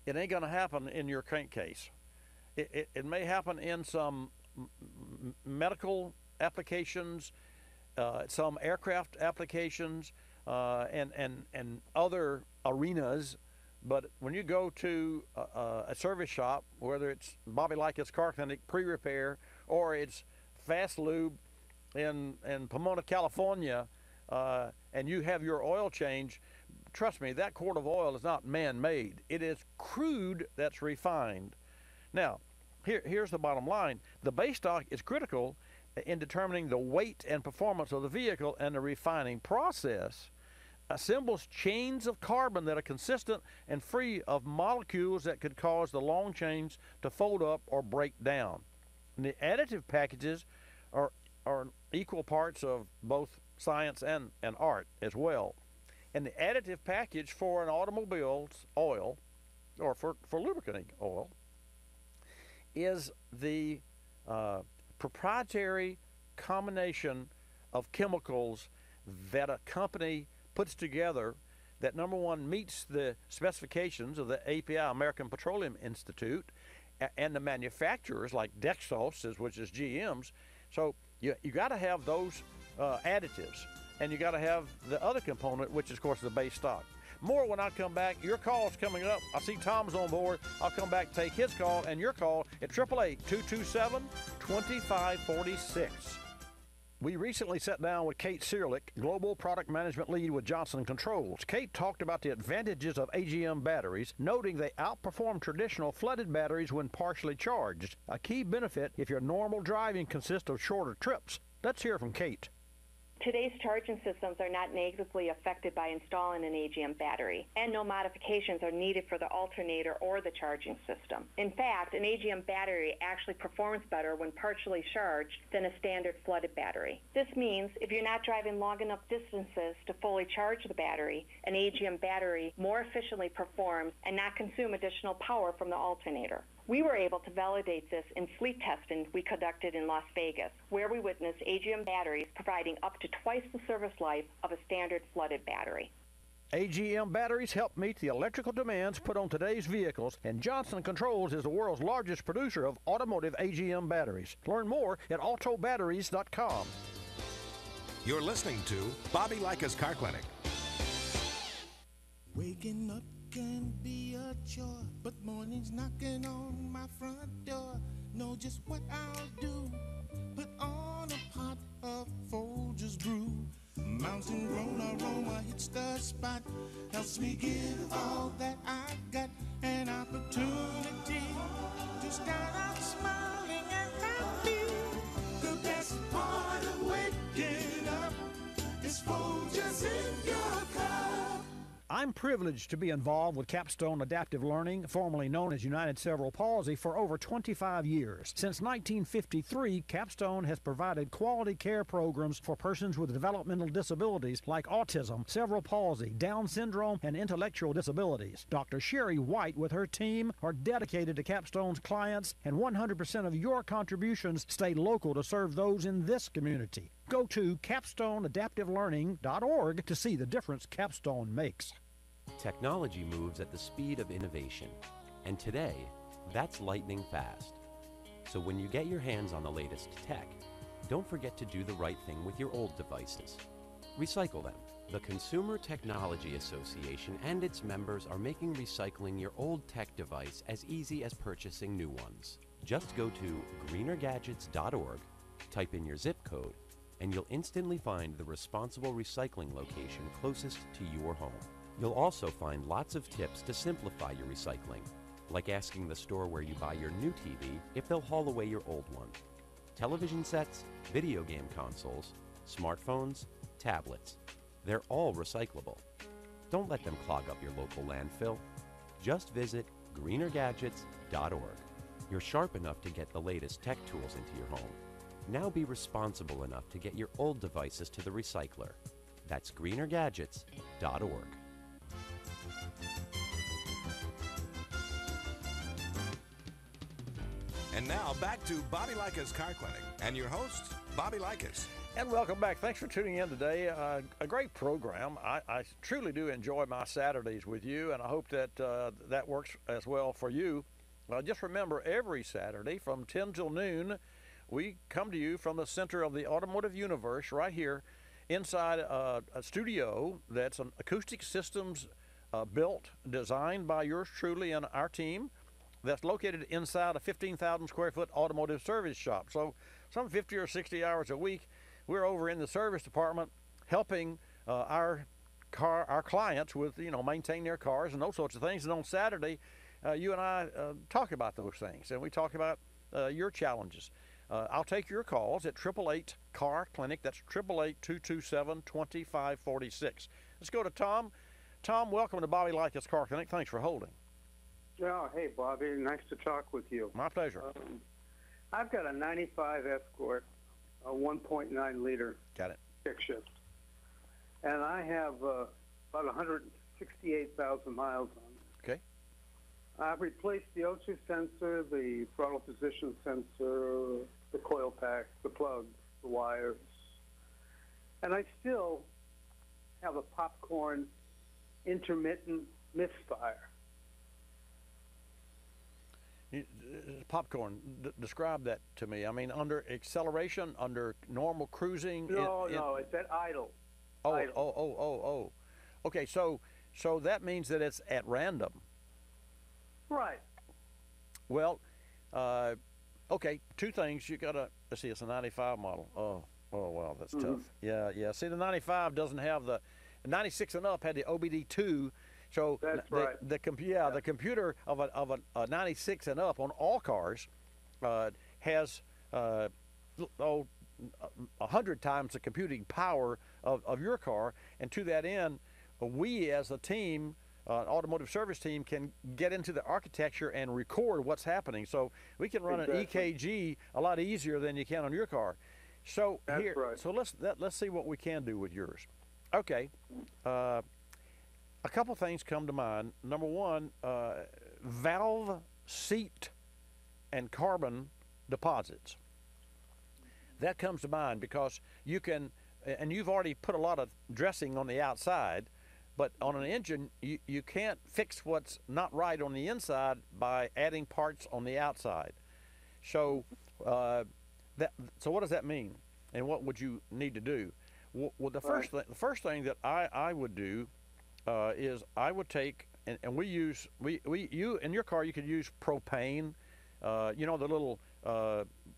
T: it ain't going to happen in your crankcase. It may happen in some medical applications, some aircraft applications, and other arenas. But when you go to a service shop, whether it's Bobby Likis Car Clinic pre-repair or it's Fast Lube in Pomona, California, and you have your oil change, trust me, that quart of oil is not man-made. It is crude that's refined. Now, here's the bottom line. The base stock is critical in determining the weight and performance of the vehicle, and the refining process assembles chains of carbon that are consistent and free of molecules that could cause the long chains to fold up or break down. And the additive packages are equal parts of both science and art as well. And the additive package for an automobile's oil, or for lubricating oil, is the proprietary combination of chemicals that a company puts together that, number one, meets the specifications of the API, American Petroleum Institute, and the manufacturers like Dexos, which is GM's. So you got to have those additives, and you got to have the other component, which is, of course, the base stock. More when I come back. Your call's coming up. I see Tom's on board. I'll come back, take his call and your call at 888-227-2546. We recently sat down with Kate Searlick, Global Product Management Lead with Johnson Controls. Kate talked about the advantages of AGM batteries, noting they outperform traditional flooded batteries when partially charged, a key benefit if your normal driving consists of shorter trips. Let's hear from Kate.
B: Today's charging systems are not negatively affected by installing an AGM battery, and no modifications are needed for the alternator or the charging system. In fact, an AGM battery actually performs better when partially charged than a standard flooded battery. This means if you're not driving long enough distances to fully charge the battery, an AGM battery more efficiently performs and not consume additional power from the alternator. We were able to validate this in fleet testing we conducted in Las Vegas, where we witnessed AGM batteries providing up to twice the service life of a standard flooded battery.
T: AGM batteries help meet the electrical demands put on today's vehicles, and Johnson Controls is the world's largest producer of automotive AGM batteries. Learn more at autobatteries.com.
D: You're listening to Bobby Likis Car Clinic.
C: Waking up can be a chore, but mornings knocking on my front door. Know just what I'll do. Put on a pot of Folgers brew. Mountain grown aroma hits the spot. Helps me give all that I got. An opportunity to start out smiling and happy. The best part of waking up is Folgers in your cup.
T: I'm privileged to be involved with Capstone Adaptive Learning, formerly known as United Cerebral Palsy, for over 25 years. Since 1953, Capstone has provided quality care programs for persons with developmental disabilities like autism, cerebral palsy, Down syndrome, and intellectual disabilities. Dr. Sherry White with her team are dedicated to Capstone's clients, and 100% of your contributions stay local to serve those in this community. Go to capstoneadaptivelearning.org to see the difference Capstone makes.
V: Technology moves at the speed of innovation, and today, that's lightning fast. So when you get your hands on the latest tech, don't forget to do the right thing with your old devices. Recycle them. The Consumer Technology Association and its members are making recycling your old tech device as easy as purchasing new ones. Just go to greenergadgets.org, type in your zip code, and you'll instantly find the responsible recycling location closest to your home. You'll also find lots of tips to simplify your recycling, like asking the store where you buy your new TV if they'll haul away your old one. Television sets, video game consoles, smartphones, tablets, they're all recyclable. Don't let them clog up your local landfill. Just visit greenergadgets.org. You're sharp enough to get the latest tech tools into your home. Now be responsible enough to get your old devices to the recycler. That's greenergadgets.org.
D: And now back to Bobby Likis Car Clinic and your host, Bobby Likis.
T: And welcome back. Thanks for tuning in today. A great program. I truly do enjoy my Saturdays with you, and I hope that that works as well for you. Just remember, every Saturday from 10 till noon, we come to you from the center of the automotive universe right here inside a studio that's an acoustic systems built, designed by yours truly and our team, that's located inside a 15,000 square foot automotive service shop. So some 50 or 60 hours a week, we're over in the service department helping our clients with, maintain their cars and those sorts of things. And on Saturday, you and I talk about those things. And we talk about your challenges. I'll take your calls at 888 Car Clinic. That's 888-227-2546. Let's go to Tom. Tom, welcome to Bobby Likis Car Clinic. Thanks for holding.
E: Oh, hey, Bobby. Nice to talk with you.
T: My pleasure.
E: I've got a 95 Escort, a 1.9 liter.
T: Got it.
E: Stick shift. And I have about 168,000 miles on it.
T: Okay.
E: I've replaced the O2 sensor, the throttle position sensor, the coil pack, the plugs, the wires. And I still have a popcorn intermittent misfire.
T: Popcorn, describe that to me. I mean, under acceleration, under normal cruising?
E: No, it's at idle.
T: Oh. Okay, so that means that it's at random.
E: Right.
T: Well, okay, two things. You got to, let's see, it's a 95 model. Oh, wow, that's tough. Yeah. See, the 95 doesn't have the 96 and up had the OBD2. So
E: that's right.
T: The computer of a 96 and up on all cars has 100 times the computing power of your car, and to that end, we as a team, automotive service team, can get into the architecture and record what's happening. So we can run an EKG a lot easier than you can on your car. So
E: that's right.
T: So let's see what we can do with yours. Okay. A couple things come to mind. Number one, valve seat and carbon deposits. That comes to mind because you can, and you've already put a lot of dressing on the outside, but on an engine, you can't fix what's not right on the inside by adding parts on the outside. So, so what does that mean, and what would you need to do? Well, the first thing that I would do is I would take, and you in your car you could use propane, the little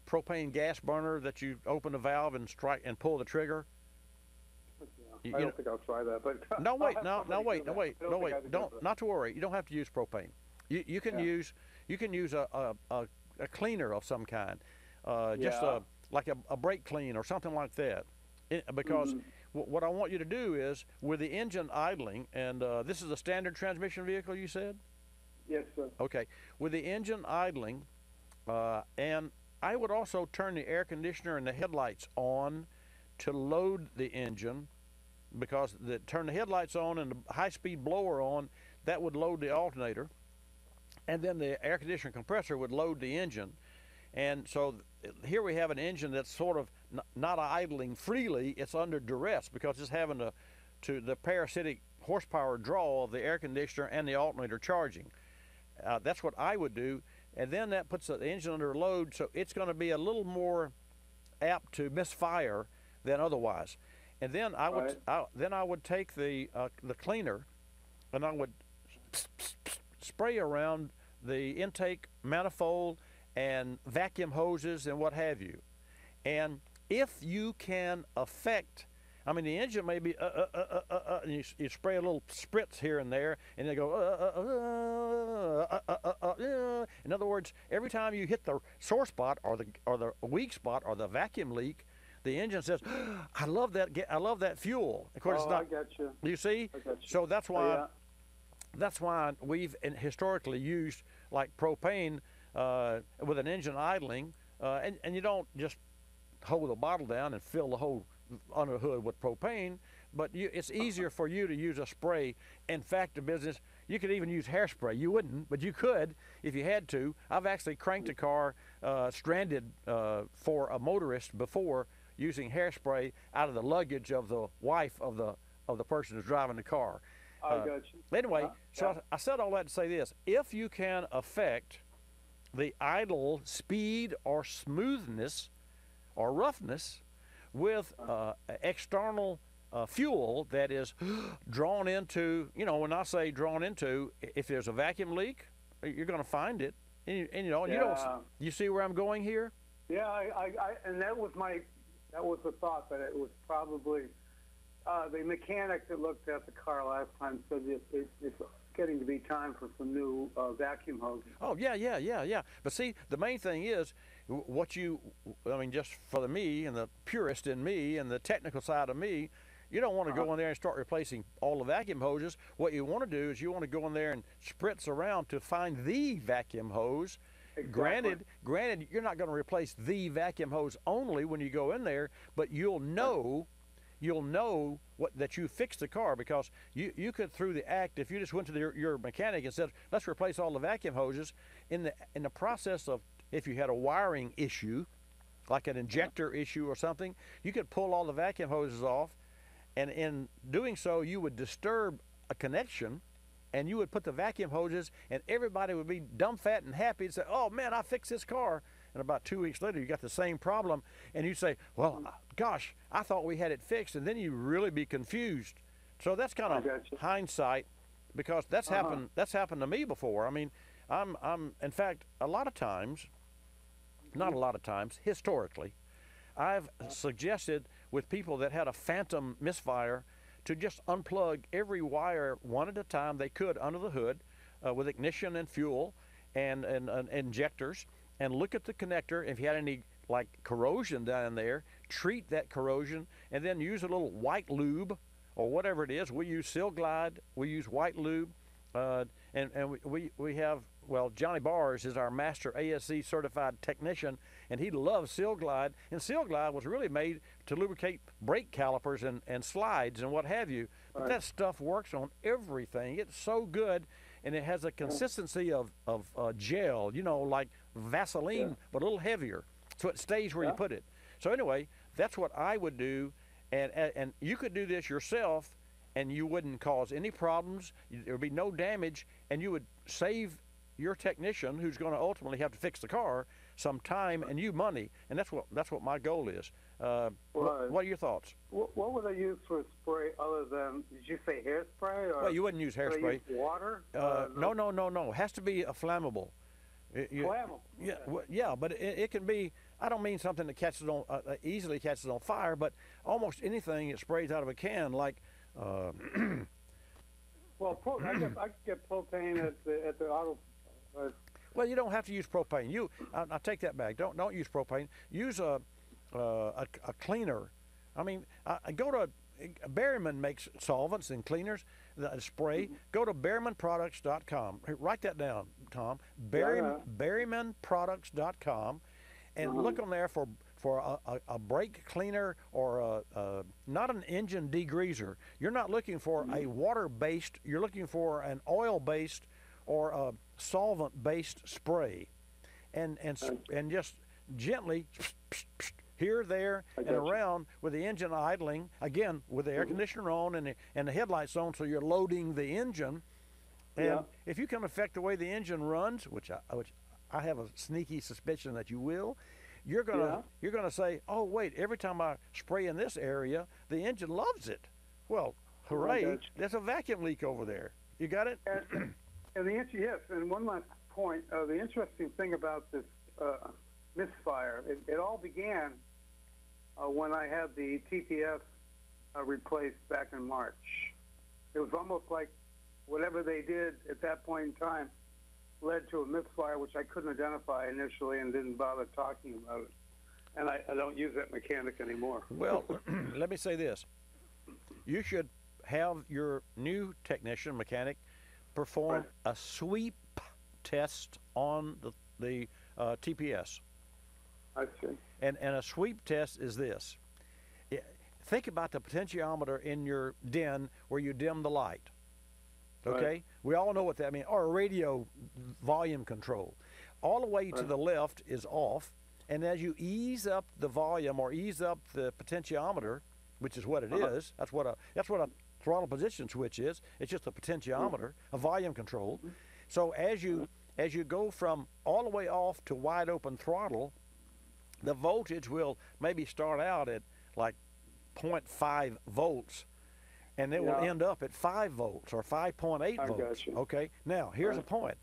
T: propane gas burner that you open the valve and strike and pull the trigger.
E: I don't think I'll try that, but
T: wait, not to worry. You don't have to use propane. You can use a cleaner of some kind, like a brake clean or something like that, because. What I want you to do is, with the engine idling, and this is a standard transmission vehicle, you said?
E: Yes, sir.
T: Okay. With the engine idling, and I would also turn the air conditioner and the headlights on to load the engine, because turn the headlights on and the high-speed blower on, that would load the alternator, and then the air conditioner compressor would load the engine. And so here we have an engine that's sort of not idling freely. It's under duress because it's having to the parasitic horsepower draw of the air conditioner and the alternator charging. That's what I would do, and then that puts the engine under load, so it's going to be a little more apt to misfire than otherwise. And then I would take the cleaner, and I would spray around the intake manifold and vacuum hoses and what have you. And if you can affect, I mean, the engine may be, and you spray a little spritz here and there, and they go, in other words, every time you hit the sore spot or the weak spot or the vacuum leak, the engine says, I love that fuel. Of course, it's not.
E: I got you.
T: You see?
E: I got you.
T: So that's why we've historically used like propane with an engine idling, and you don't just hold the bottle down and fill the whole under hood with propane, but it's easier for you to use a spray. In fact, the business, you could even use hairspray. You wouldn't, but you could if you had to. I've actually cranked a car stranded for a motorist before using hairspray out of the luggage of the wife of the person who's driving the car.
E: I got you.
T: Anyway, I said all that to say this. If you can affect the idle speed or smoothness or roughness with external fuel that is drawn into, when I say drawn into, if there's a vacuum leak, you're going to find it. And you see where I'm going here?
E: Yeah, and that was the thought, that it was probably the mechanic that looked at the car last time said getting to be time for some new vacuum hoses.
T: Oh, yeah. But see, the main thing is just for me and the purist in me and the technical side of me, you don't want to go in there and start replacing all the vacuum hoses. What you want to do is you want to go in there and spritz around to find the vacuum hose.
E: Exactly.
T: Granted, you're not going to replace the vacuum hose only when you go in there, but you'll know that you fixed the car, because you could, through the act, if you just went to your mechanic and said, let's replace all the vacuum hoses, in the process of, if you had a wiring issue, like an injector issue or something, you could pull all the vacuum hoses off, and in doing so, you would disturb a connection, and you would put the vacuum hoses, and everybody would be dumb, fat, and happy and say, oh man, I fixed this car. And about 2 weeks later, you got the same problem, and you say, well, gosh, I thought we had it fixed, and then you really be confused. So that's kind of hindsight, because that's happened. That's happened to me before. I mean, I'm in fact, a lot of times, not a lot of times, historically, I've suggested with people that had a phantom misfire to just unplug every wire one at a time they could under the hood with ignition and fuel and injectors, and look at the connector. If you had any like corrosion down there, treat that corrosion, and then use a little white lube or whatever it is. We use Seal Glide, we use white lube, and we have, well, Johnny Bars is our master ASC certified technician, and he loves Seal Glide. And Seal Glide was really made to lubricate brake calipers and slides and what have you. But that stuff works on everything. It's so good, and it has a consistency of gel, like Vaseline, but a little heavier, so it stays where you put it. So anyway, that's what I would do, and you could do this yourself, and you wouldn't cause any problems. There would be no damage, and you would save your technician, who's going to ultimately have to fix the car, some time and you money, and that's what my goal is. What are your thoughts?
E: What would I use for a spray other than, did you say hairspray? Or
T: well, you wouldn't use hairspray.
E: Water?
T: No. It has to be a flammable.
E: Flammable?
T: Yeah, but it can be, I don't mean something that catches on easily catches on fire, but almost anything that sprays out of a can, like
E: well, I could get propane at the auto.
T: Well, you don't have to use propane. I take that back. Don't use propane. Use a cleaner. I mean, Berryman makes solvents and cleaners, spray. Go to berrymanproducts.com. Write that down, Tom. Berrymanproducts.com, and look on there for a brake cleaner or not an engine degreaser. You're not looking for a water-based. You're looking for an oil-based or a solvent-based spray, and just gently here, there, and around with the engine idling, again with the air conditioner on and the headlights on, so you're loading the engine. And if you can affect the way the engine runs, which I have a sneaky suspicion that you will, you're gonna say, oh wait, every time I spray in this area, the engine loves it. Well, hooray! There's a vacuum leak over there. You got it?
E: And the answer, yes. And one last point, the interesting thing about this misfire, it all began when I had the TPS replaced back in March. It was almost like whatever they did at that point in time led to a misfire, which I couldn't identify initially and didn't bother talking about it. And I don't use that mechanic anymore.
T: Well, let me say this. You should have your new technician, mechanic, perform a sweep test on the TPS.
E: I see.
T: And a sweep test is this. Think about the potentiometer in your den where you dim the light. Okay? We all know what that means. Or a radio volume control. All the way to the left is off, and as you ease up the volume or ease up the potentiometer, which is what it is, that's what a throttle position switch is. It's just a potentiometer, a volume control. So as you go from all the way off to wide open throttle, the voltage will maybe start out at like 0.5 volts, and it will end up at 5 volts or 5.8 volts. Okay. Now here's a point.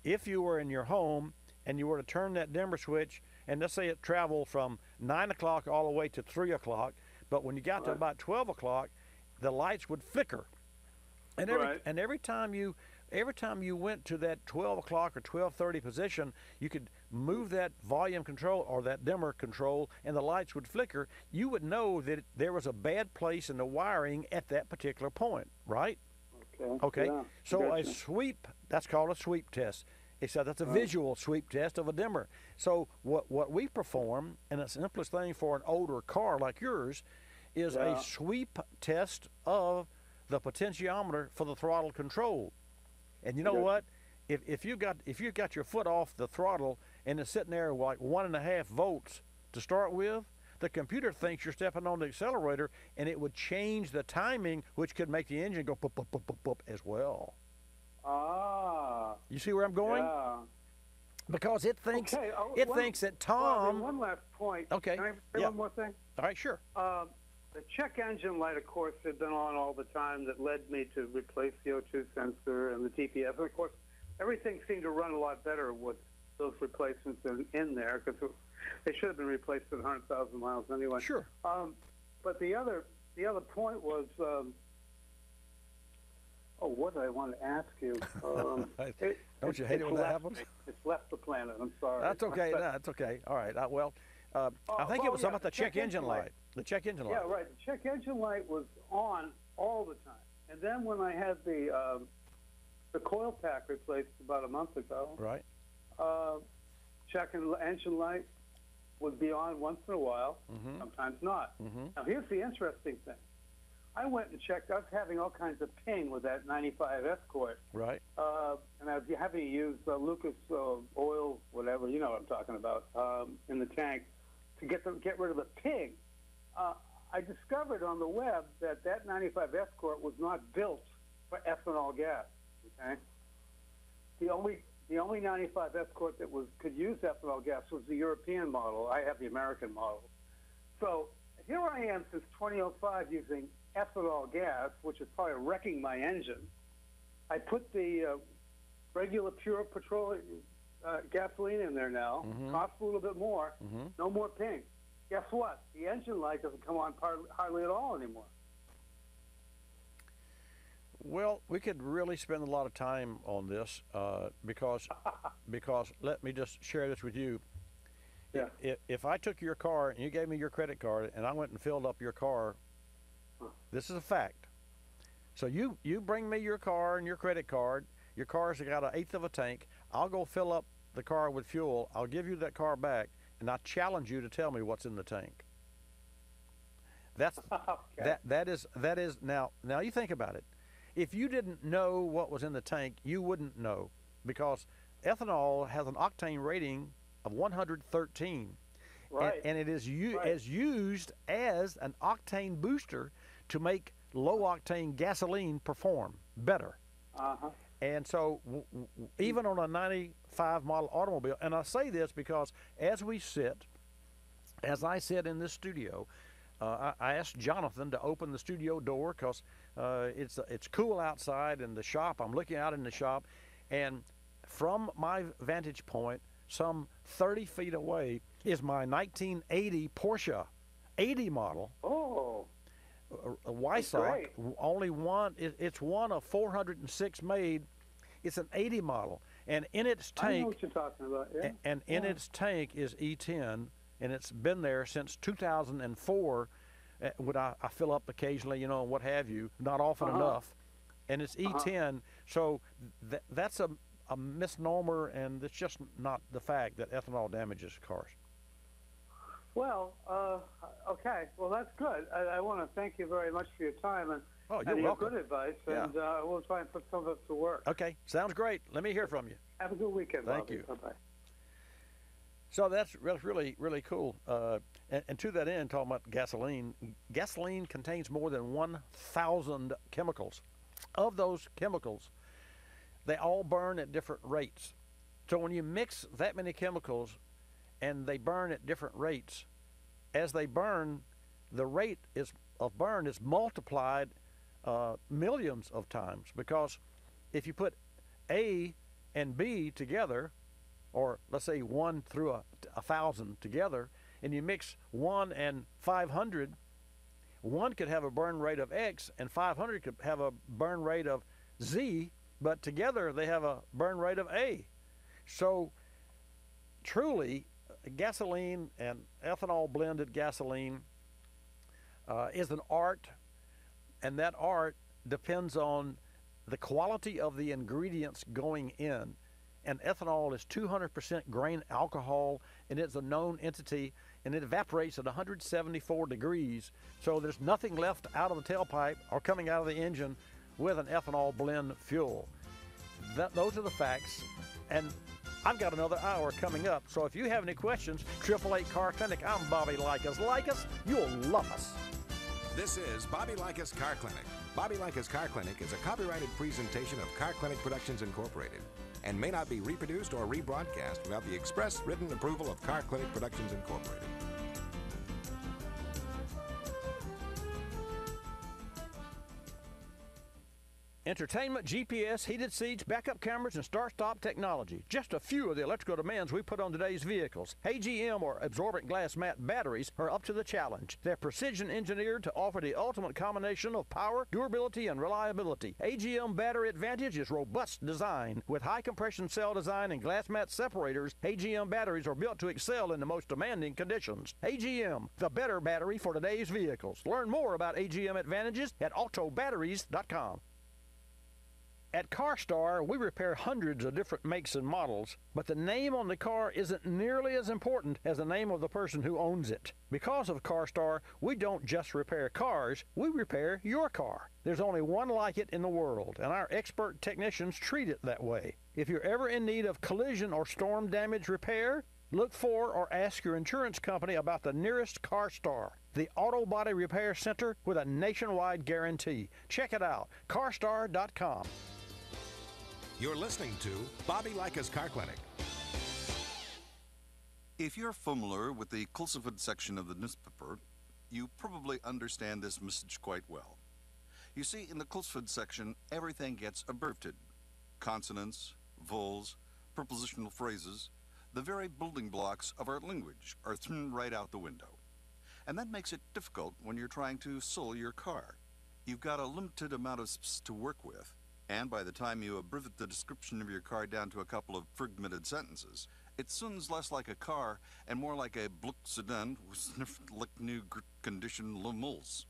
T: If you were in your home and you were to turn that dimmer switch, and let's say it traveled from 9 o'clock all the way to 3 o'clock, but when you got to about 12 o'clock, the lights would flicker. And every time you went to that 12 o'clock or 12:30 position, you could move that volume control or that dimmer control, and the lights would flicker. You would know that there was a bad place in the wiring at that particular point, right? Okay.
E: Yeah,
T: So
E: gotcha.
T: a sweep, that's called a sweep test. Except that's a visual sweep test of a dimmer. So what we perform, and the simplest thing for an older car like yours, is a sweep test of the potentiometer for the throttle control. And you know what? If you got your foot off the throttle and it's sitting there like 1.5 volts to start with, the computer thinks you're stepping on the accelerator, and it would change the timing, which could make the engine go pop, pop, pop, pop, pop as well.
E: Ah.
T: You see where I'm going?
E: Yeah.
T: Because it thinks thinks that
E: Well,
T: Tom.
E: one last point.
T: Okay.
E: Can I say one more thing?
T: All right, sure.
E: The check engine light, of course, had been on all the time. That led me to replace the O2 sensor and the TPS. And of course, everything seemed to run a lot better with those replacements in there, because they should have been replaced at 100,000 miles anyway.
T: Sure.
E: But the other point was, what did I want to ask you?
T: Don't you hate it when that happens?
E: It's left the planet. I'm sorry.
T: That's okay. No, that's okay. All right. I think it was about the check engine light. The check engine light.
E: Yeah, right. The check engine light was on all the time. And then when I had the coil pack replaced about a month ago,
T: right,
E: check engine light would be on once in a while, sometimes not. Now, here's the interesting thing. I went and checked. I was having all kinds of ping with that 95 Escort.
T: Right.
E: And I was having to use Lucas oil, whatever, you know what I'm talking about, in the tank to get rid of the ping. I discovered on the web that 95 Escort was not built for ethanol gas. Okay. The only 95 Escort that could use ethanol gas was the European model. I have the American model. So here I am since 2005 using ethanol gas, which is probably wrecking my engine. I put the regular pure petroleum gasoline in there now. Costs a little bit more. No more ping. Guess what? The engine light doesn't come on hardly at all anymore.
T: Well, we could really spend a lot of time on this because let me just share this with you.
E: Yeah.
T: If I took your car and you gave me your credit card and I went and filled up your car, this is a fact. So you bring me your car and your credit card. Your car's got 1/8 of a tank. I'll go fill up the car with fuel. I'll give you that car back, and I challenge you to tell me what's in the tank. That's that is now you think about it. If you didn't know what was in the tank, you wouldn't know, because ethanol has an octane rating of 113.
E: Right.
T: And it is used as an octane booster to make low-octane gasoline perform better. And so even on a 95 model automobile, and I say this because as I sit in this studio, I asked Jonathan to open the studio door because it's cool outside in the shop. I'm looking out in the shop, and from my vantage point, some 30 feet away, is my 1980 Porsche 80 model.
E: Oh.
T: A Weissach, only one. It's one of 406 made. It's an 80 model, and in its tank.
E: I know what you're talking about. Yeah.
T: And in its tank is E10, and it's been there since 2004. When I fill up occasionally, and what have you, not often enough, and it's E10. So that's a misnomer, and it's just not the fact that ethanol damages cars.
E: Well, okay. Well, that's good. I want to thank you very much for your time and
T: you're
E: your
T: welcome.
E: good advice, and we'll try and put some of it to work.
T: Okay, sounds great. Let me hear from you.
E: Have a good weekend.
T: Thank
E: Bobby.
T: you.
E: Bye-bye.
T: So that's really, really cool. And to that end, talking about gasoline contains more than 1,000 chemicals. Of those chemicals, they all burn at different rates. So when you mix that many chemicals and they burn at different rates, as they burn, the rate of burn is multiplied millions of times, because if you put A and B together, or let's say 1 through 1,000 together, and you mix 1 and 500, one could have a burn rate of X and 500 could have a burn rate of Z, but together they have a burn rate of A. So truly, gasoline and ethanol blended gasoline is an art, and that art depends on the quality of the ingredients going in. And ethanol is 200% grain alcohol, and it's a known entity, and it evaporates at 174 degrees. So there's nothing left out of the tailpipe or coming out of the engine with an ethanol blend fuel. Those are the facts. And I've got another hour coming up. So if you have any questions, 888 Car Clinic, I'm Bobby Likis. Likis, you'll love us.
D: This is Bobby Likis Car Clinic. Bobby Likis Car Clinic is a copyrighted presentation of Car Clinic Productions Incorporated and may not be reproduced or rebroadcast without the express written approval of Car Clinic Productions Incorporated.
T: Entertainment, GPS, heated seats, backup cameras, and start-stop technology. Just a few of the electrical demands we put on today's vehicles. AGM or absorbent glass mat batteries are up to the challenge. They're precision engineered to offer the ultimate combination of power, durability, and reliability. AGM Battery Advantage is robust design. With high compression cell design and glass mat separators, AGM batteries are built to excel in the most demanding conditions. AGM, the better battery for today's vehicles. Learn more about AGM advantages at autobatteries.com. At CarStar, we repair hundreds of different makes and models, but the name on the car isn't nearly as important as the name of the person who owns it. Because of CarStar, we don't just repair cars, we repair your car. There's only one like it in the world, and our expert technicians treat it that way. If you're ever in need of collision or storm damage repair, look for or ask your insurance company about the nearest CarStar, the auto body repair center with a nationwide guarantee. Check it out, carstar.com.
D: You're listening to Bobby Likis Car Clinic.
F: If you're familiar with the Kulseford section of the newspaper, you probably understand this message quite well. You see, in the Kulseford section, everything gets abbreviated. Consonants, vowels, prepositional phrases, the very building blocks of our language are thrown right out the window. And that makes it difficult when you're trying to sell your car. You've got a limited amount of space to work with. And by the time you abbreviate the description of your car down to a couple of fragmented sentences, it sounds less like a car and more like a Bluck sedan with sniffed like new condition lemals.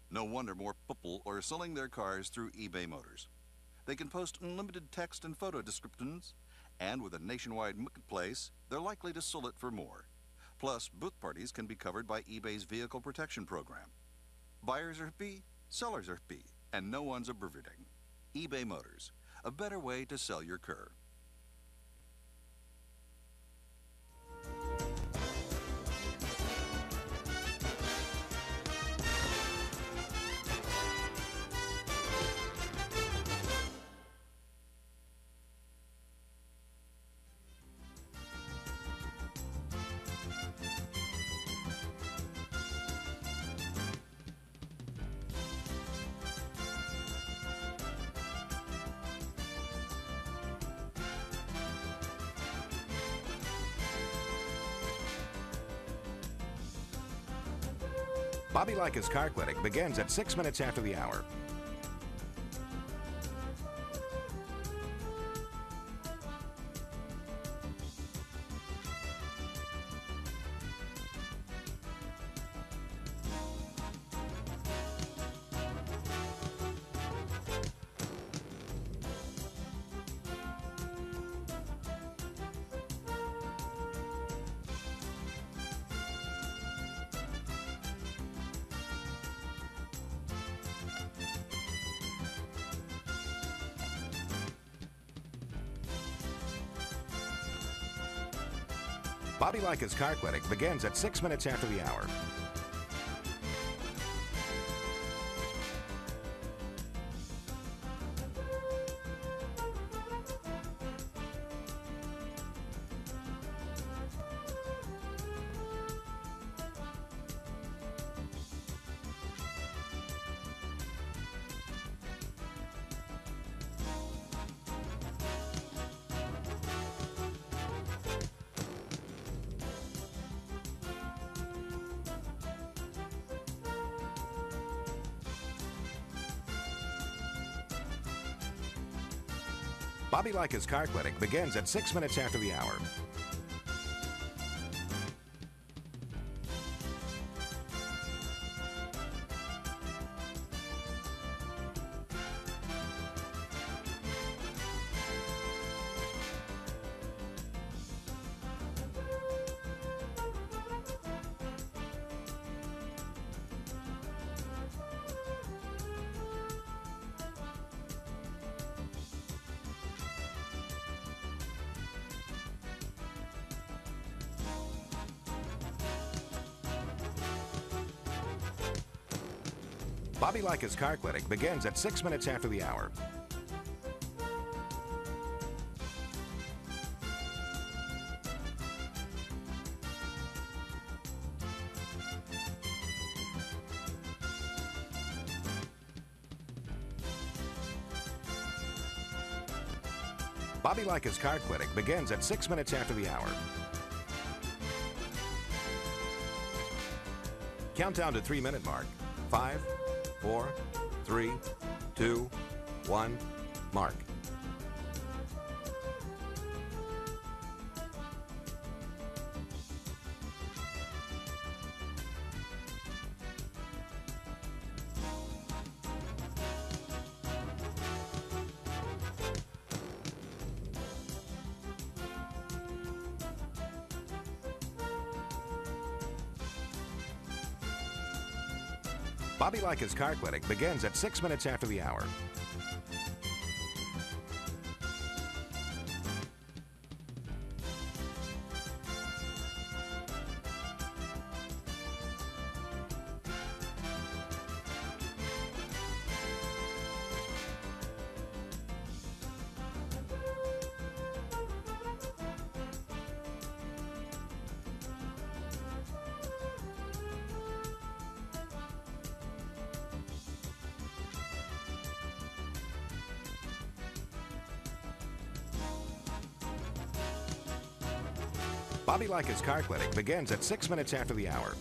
F: No wonder more people are selling their cars through eBay Motors. They can post unlimited text and photo descriptions, and with a nationwide marketplace, they're likely to sell it for more. Plus, both parties can be covered by eBay's vehicle protection program. Buyers are happy, sellers are happy, and no one's abbreviating. eBay Motors, a better way to sell your car.
D: Bobby Likis Car Clinic begins at 6 minutes after the hour. Bobby Likis Car Clinic begins at 6 minutes after the hour. Bobby Likis Car Clinic begins at 6 minutes after the hour. Bobby Likis Car Clinic begins at 6 minutes after the hour. Bobby Likis Car Clinic begins at 6 minutes after the hour. Countdown to 3-minute mark. 5, 4, 3, 2, 1, mark. Bobby Likis Car Clinic begins at 6 minutes after the hour. Bobby Likis Car Clinic begins at 6 minutes after the hour.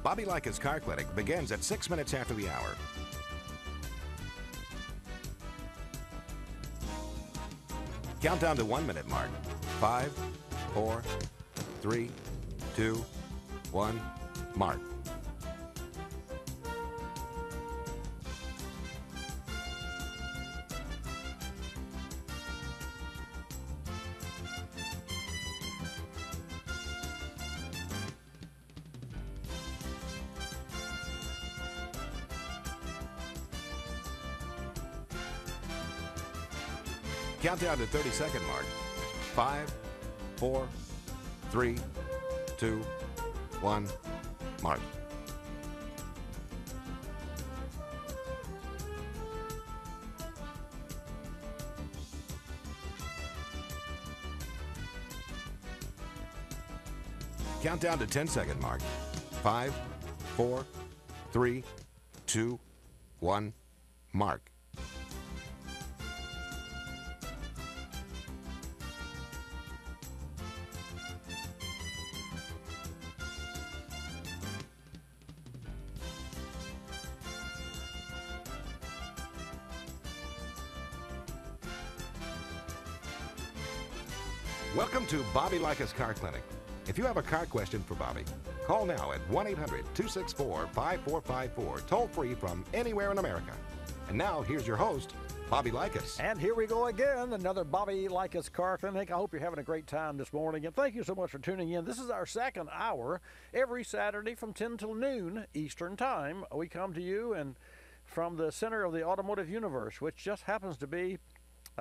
D: Bobby Likis Car Clinic begins at 6 minutes after the hour. Countdown to 1-minute mark. 5, 4, 3, 2, 1, mark. Countdown to 30-second mark. 5, 4, 3, 2, 1, mark. Countdown to 10-second mark. 5, 4, 3, 2, 1, mark. Welcome to Bobby Likis Car Clinic. If you have a car question for Bobby, call now at 1-800-264-5454, toll free from anywhere in America. And now, here's your host, Bobby Likis.
T: And here we go again, another Bobby Likis Car Clinic. I hope you're having a great time this morning, and thank you so much for tuning in. This is our second hour. Every Saturday from 10 till noon Eastern Time, we come to you and from the center of the automotive universe, which just happens to be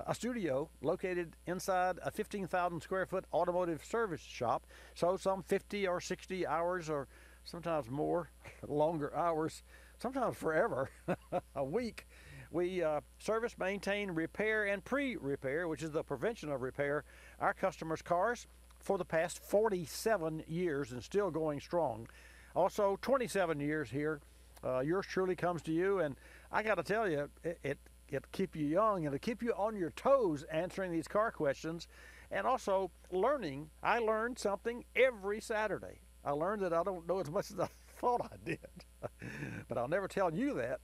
T: a studio located inside a 15,000 square foot automotive service shop. So some 50 or 60 hours or sometimes more, longer hours, sometimes forever, a week. We service, maintain, repair, and pre-repair, which is the prevention of repair, our customers' cars for the past 47 years and still going strong. Also, 27 years here. Yours truly comes to you, and I got to tell you, it'll keep you young and it'll keep you on your toes answering these car questions, and also learning. I learned something every Saturday. I learned that I don't know as much as I thought I did, but I'll never tell you that.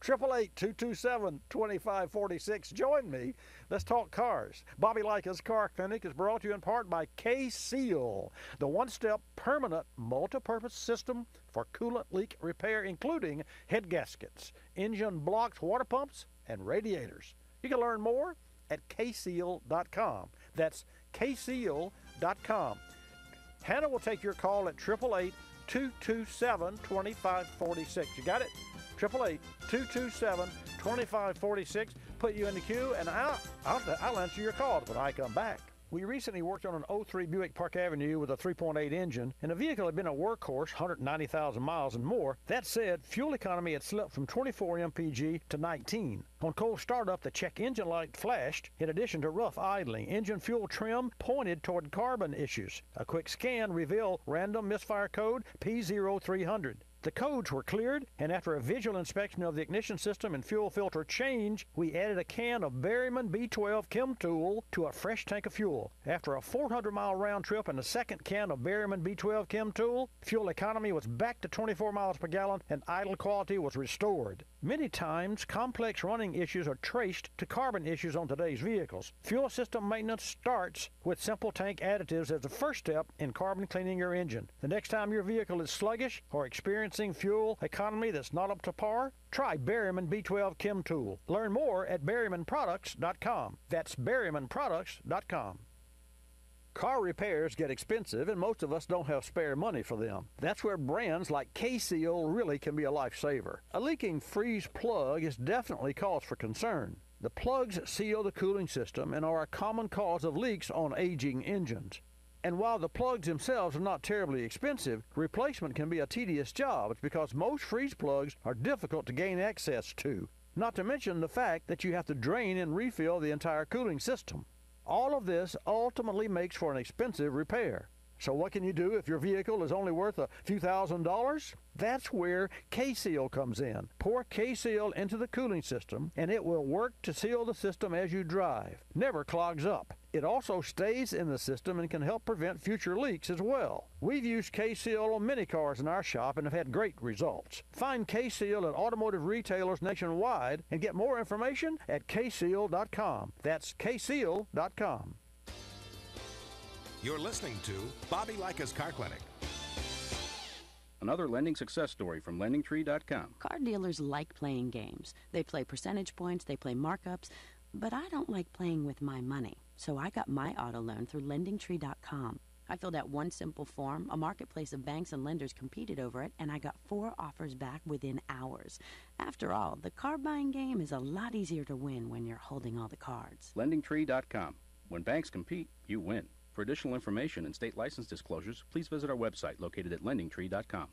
T: 888-227-2546. Join me. Let's talk cars. Bobby Likis Car Clinic is brought to you in part by K-Seal, the one-step permanent multi-purpose system for coolant leak repair, including head gaskets, engine blocks, water pumps, and radiators. You can learn more at kseal.com. That's kseal.com. Hannah will take your call at 888-227-2546. You got it? 888-227-2546. Put you in the queue, and I'll answer your call when I come back. We recently worked on an 03 Buick Park Avenue with a 3.8 engine, and the vehicle had been a workhorse, 190,000 miles and more. That said, fuel economy had slipped from 24 mpg to 19. On cold startup, the check engine light flashed, in addition to rough idling. Engine fuel trim pointed toward carbon issues. A quick scan revealed random misfire code P0300. The codes were cleared, and after a visual inspection of the ignition system and fuel filter change, we added a can of Berryman B12 Chem Tool to a fresh tank of fuel. After a 400-mile round trip and a second can of Berryman B12 Chem Tool, fuel economy was back to 24 miles per gallon and idle quality was restored. Many times, complex running issues are traced to carbon issues on today's vehicles. Fuel system maintenance starts with simple tank additives as the first step in carbon cleaning your engine. The next time your vehicle is sluggish or experiencing fuel economy that's not up to par, try Berryman B12 Chem Tool. Learn more at berrymanproducts.com. That's berrymanproducts.com. Car repairs get expensive, and most of us don't have spare money for them. That's where brands like K-Seal really can be a lifesaver. A leaking freeze plug is definitely cause for concern. The plugs seal the cooling system and are a common cause of leaks on aging engines. And while the plugs themselves are not terribly expensive, replacement can be a tedious job because most freeze plugs are difficult to gain access to. Not to mention the fact that you have to drain and refill the entire cooling system. All of this ultimately makes for an expensive repair. So what can you do if your vehicle is only worth a few $1,000s? That's where K-Seal comes in. Pour K-Seal into the cooling system, and it will work to seal the system as you drive. Never clogs up. It also stays in the system and can help prevent future leaks as well. We've used K-Seal on many cars in our shop and have had great results. Find K-Seal at automotive retailers nationwide and get more information at kseal.com. That's kseal.com.
D: You're listening to Bobby Likis Car Clinic.
G: Another lending success story from LendingTree.com.
H: Car dealers like playing games. They play percentage points, they play markups, but I don't like playing with my money. So I got my auto loan through LendingTree.com. I filled out one simple form, a marketplace of banks and lenders competed over it, and I got 4 offers back within hours. After all, the car buying game is a lot easier to win when you're holding all the cards.
G: LendingTree.com. When banks compete, you win. For additional information and state license disclosures, please visit our website located at LendingTree.com.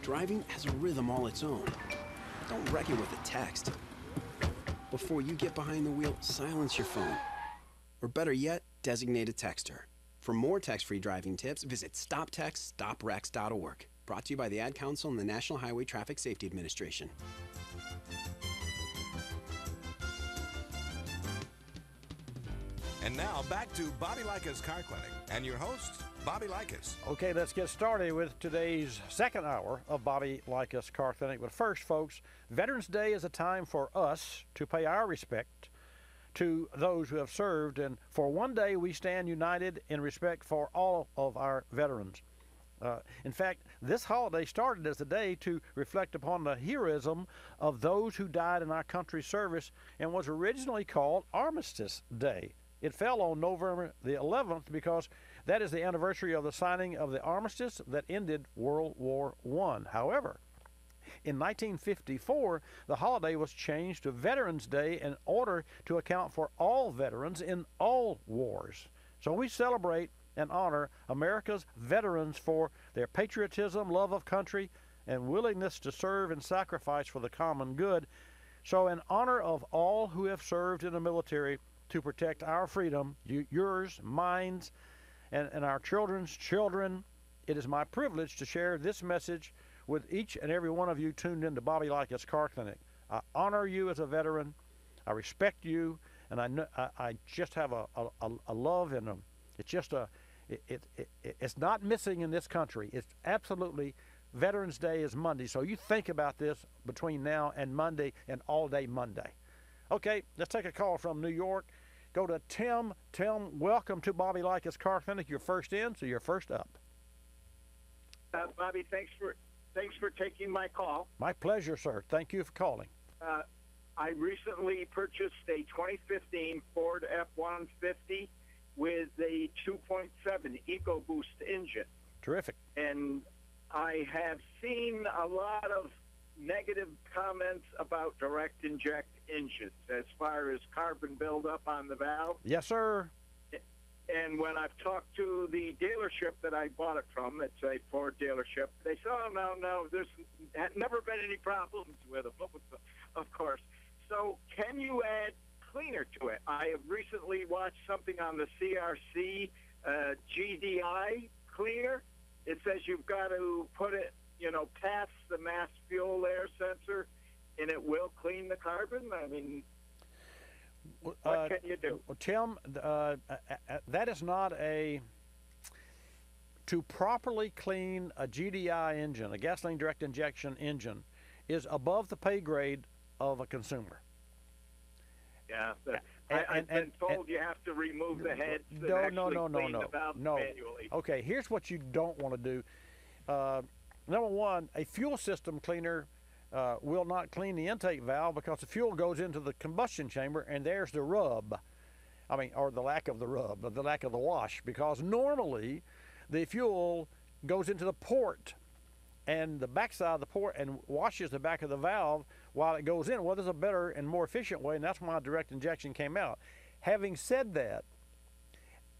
W: Driving has a rhythm all its own. Don't wreck it with a text. Before you get behind the wheel, silence your phone. Or better yet, designate a texter. For more text-free driving tips, visit stoptextstoprex.org. Brought to you by the Ad Council and the National Highway Traffic Safety Administration.
D: And now back to Bobby Likis Car Clinic and your host, Bobby Likis.
T: Okay, let's get started with today's second hour of Bobby Likis Car Clinic. But first, folks, Veterans Day is a time for us to pay our respect to those who have served, and for one day we stand united in respect for all of our veterans. In fact, this holiday started as a day to reflect upon the heroism of those who died in our country's service and was originally called Armistice Day. It fell on November the 11th because that is the anniversary of the signing of the armistice that ended World War I. However, In 1954, the holiday was changed to Veterans Day in order to account for all veterans in all wars. So we celebrate and honor America's veterans for their patriotism, love of country, and willingness to serve and sacrifice for the common good. So in honor of all who have served in the military to protect our freedom, yours, mine, and our children's children, it is my privilege to share this message with each and every one of you tuned into Bobby Likis Car Clinic. I honor you as a veteran. I respect you, and I just have a love and it's just it's not missing in this country. It's absolutely, Veterans Day is Monday, so you think about this between now and Monday and all day Monday. Okay, let's take a call from New York. Go to Tim. Tim, welcome to Bobby Likis Car Clinic. You're first in, so you're first up.
I: Bobby, thanks for taking my call.
T: My pleasure, sir. Thank you for calling.
I: I recently purchased a 2015 Ford F-150 with a 2.7 EcoBoost engine.
T: Terrific.
I: And I have seen a lot of negative comments about direct inject engines as far as carbon buildup on the valve.
T: Yes, sir.
I: And when I've talked to the dealership that I bought it from, it's a Ford dealership, they say, oh, no, there's never been any problems with them, of course. So can you add cleaner to it? I have recently watched something on the CRC GDI cleaner. It says you've got to put it, past the mass fuel air sensor, and it will clean the carbon. I mean, what can you do?
T: Tim, that is not to properly clean a GDI engine, a gasoline direct injection engine, is above the pay grade of a consumer.
I: Yeah, I've been told you have to remove the heads and actually clean the valve manually.
T: Okay, here's what you don't want to do. Number one, a fuel system cleaner will not clean the intake valve because the fuel goes into the combustion chamber, and there's the rub. Or the lack of the rub, the lack of the wash, because normally the fuel goes into the port and the backside of the port and washes the back of the valve while it goes in. Well, there's a better and more efficient way, and that's why direct injection came out. Having said that,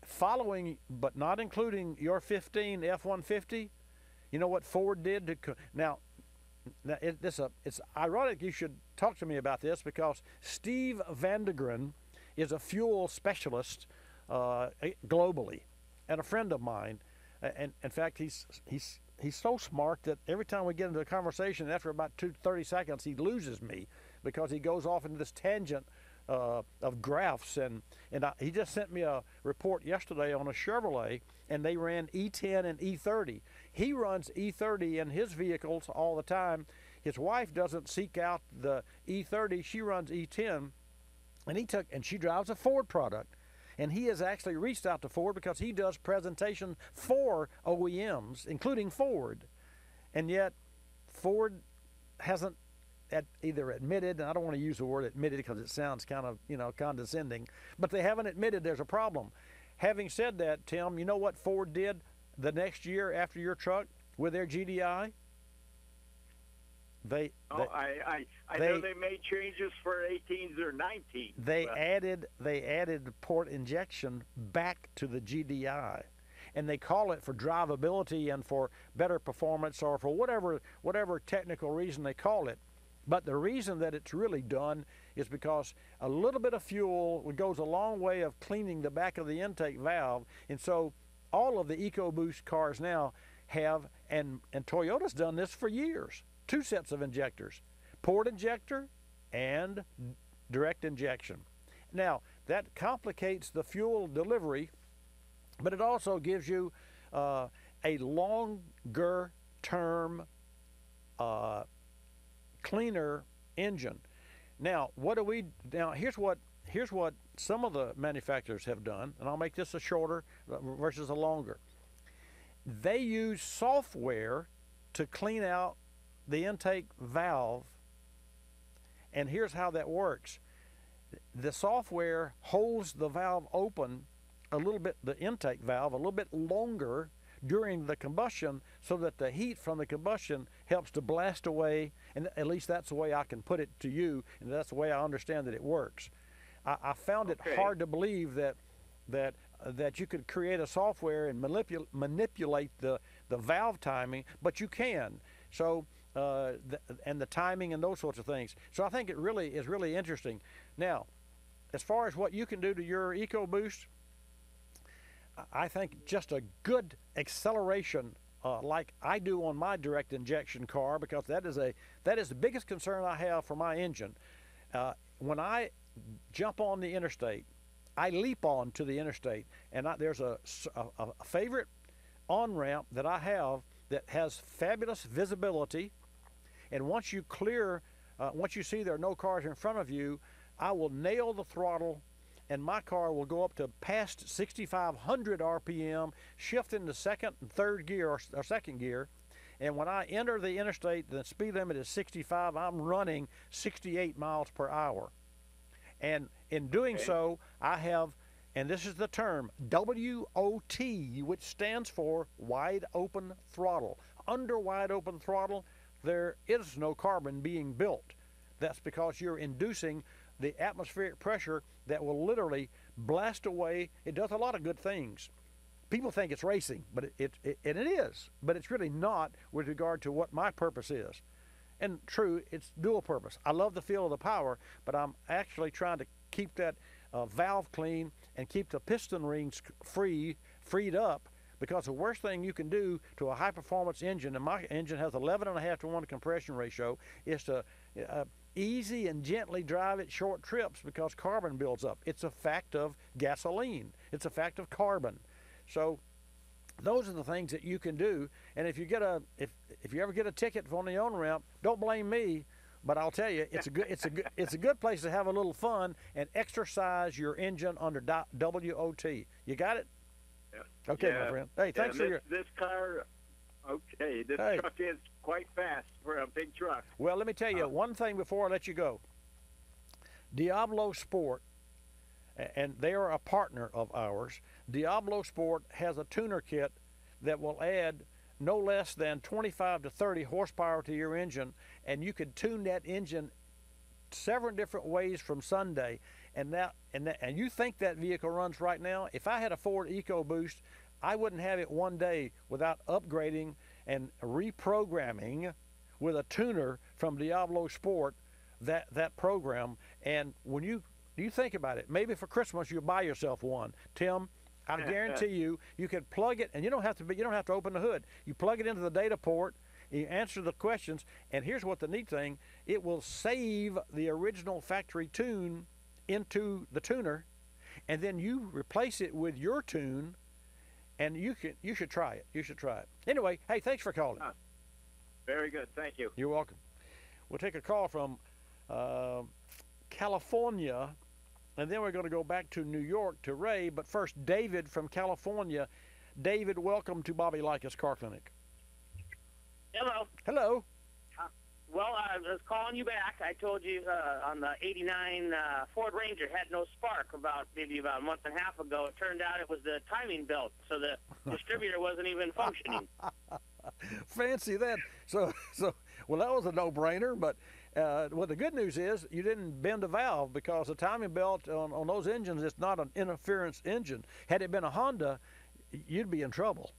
T: following but not including your 15 F-150, you know what Ford did to it's ironic you should talk to me about this, because Steve Vandegren is a fuel specialist globally and a friend of mine, and in fact he's so smart that every time we get into a conversation, after about 30 seconds, he loses me because he goes off into this tangent of graphs. And he just sent me a report yesterday on a Chevrolet, and they ran E10 and E30. He runs E30 in his vehicles all the time. His wife doesn't seek out the E30. She runs E10, and she drives a Ford product. And he has actually reached out to Ford because he does presentation for OEMs, including Ford. And yet, Ford hasn't either admitted, and I don't want to use the word admitted because it sounds kind of, condescending, but they haven't admitted there's a problem. Having said that, Tim, you know what Ford did the next year after your truck with their GDI?
I: I know they made changes for 18s or 19s.
T: They added port injection back to the GDI, and they call it for drivability and for better performance, or for whatever technical reason they call it. But the reason that it's really done is because a little bit of fuel goes a long way of cleaning the back of the intake valve, and so all of the EcoBoost cars now have, and Toyota's done this for years, 2 sets of injectors, port injector and direct injection. Now, that complicates the fuel delivery, but it also gives you a longer term cleaner engine. Now, here's what some of the manufacturers have done, and I'll make this a shorter versus a longer. They use software to clean out the intake valve, and here's how that works. The software holds the valve open a little bit, the intake valve a little bit longer, during the combustion so that the heat from the combustion helps to blast away, and at least that's the way I can put it to you, and that's the way I understand that it works. I found it hard to believe that you could create a software and manipulate the valve timing, but you can. So and the timing and those sorts of things. So I think it really is really interesting. Now, as far as what you can do to your EcoBoost, I think just a good acceleration like I do on my direct injection car, because that is the biggest concern I have for my engine. When I jump on the interstate, I leap on to the interstate, and there's a favorite on-ramp that I have that has fabulous visibility, and once you see there are no cars in front of you, I will nail the throttle, and my car will go up to past 6,500 RPM, shift into second and third gear, or second gear, and when I enter the interstate, the speed limit is 65, I'm running 68 miles per hour. And in doing so, I have, and this is the term, WOT, which stands for wide open throttle. Under wide open throttle, there is no carbon being built. That's because you're inducing the atmospheric pressure that will literally blast away. It does a lot of good things. People think it's racing, but it is, but it's really not with regard to what my purpose is. And true, it's dual purpose. I love the feel of the power, but I'm actually trying to keep that valve clean and keep the piston rings freed up, because the worst thing you can do to a high-performance engine, and my engine has 11.5 to 1 compression ratio, is to easy and gently drive it short trips, because carbon builds up. It's a fact of gasoline. It's a fact of carbon. So those are the things that you can do. And if you ever get a ticket on the on-ramp, don't blame me, but I'll tell you, it's a good place to have a little fun and exercise your engine under WOT. You got it?
I: Yeah.
T: Okay, my friend. Hey, thanks for
I: this car. Okay, this truck is quite fast for a big truck.
T: Well, let me tell you one thing before I let you go. Diablo Sport, and they are a partner of ours. Diablo Sport has a tuner kit that will add no less than 25 to 30 horsepower to your engine, and you can tune that engine several different ways from Sunday. And you think that vehicle runs right now? If I had a Ford EcoBoost, I wouldn't have it one day without upgrading and reprogramming with a tuner from Diablo Sport that program. And when you think about it, maybe for Christmas you buy yourself one, Tim. I guarantee you can plug it, and you don't have to open the hood. You plug it into the data port, you answer the questions, and here's what the neat thing: it will save the original factory tune into the tuner, and then you replace it with your tune, and you should try it. You should try it. Anyway, hey, thanks for calling.
I: Very good, thank you.
T: You're welcome. We'll take a call from California, and then we're going to go back to New York to Ray. But first, David from California. David, welcome to Bobby Likis Car Clinic.
K: Hello.
T: Hello.
K: Well, I was calling you back. I told you on the '89 Ford Ranger had no spark maybe about a month and a half ago. It turned out it was the timing belt, so the distributor wasn't even functioning.
T: Fancy that. So well, that was a no-brainer. But well, the good news is you didn't bend a valve, because the timing belt on those engines is not an interference engine. Had it been a Honda, you'd be in trouble.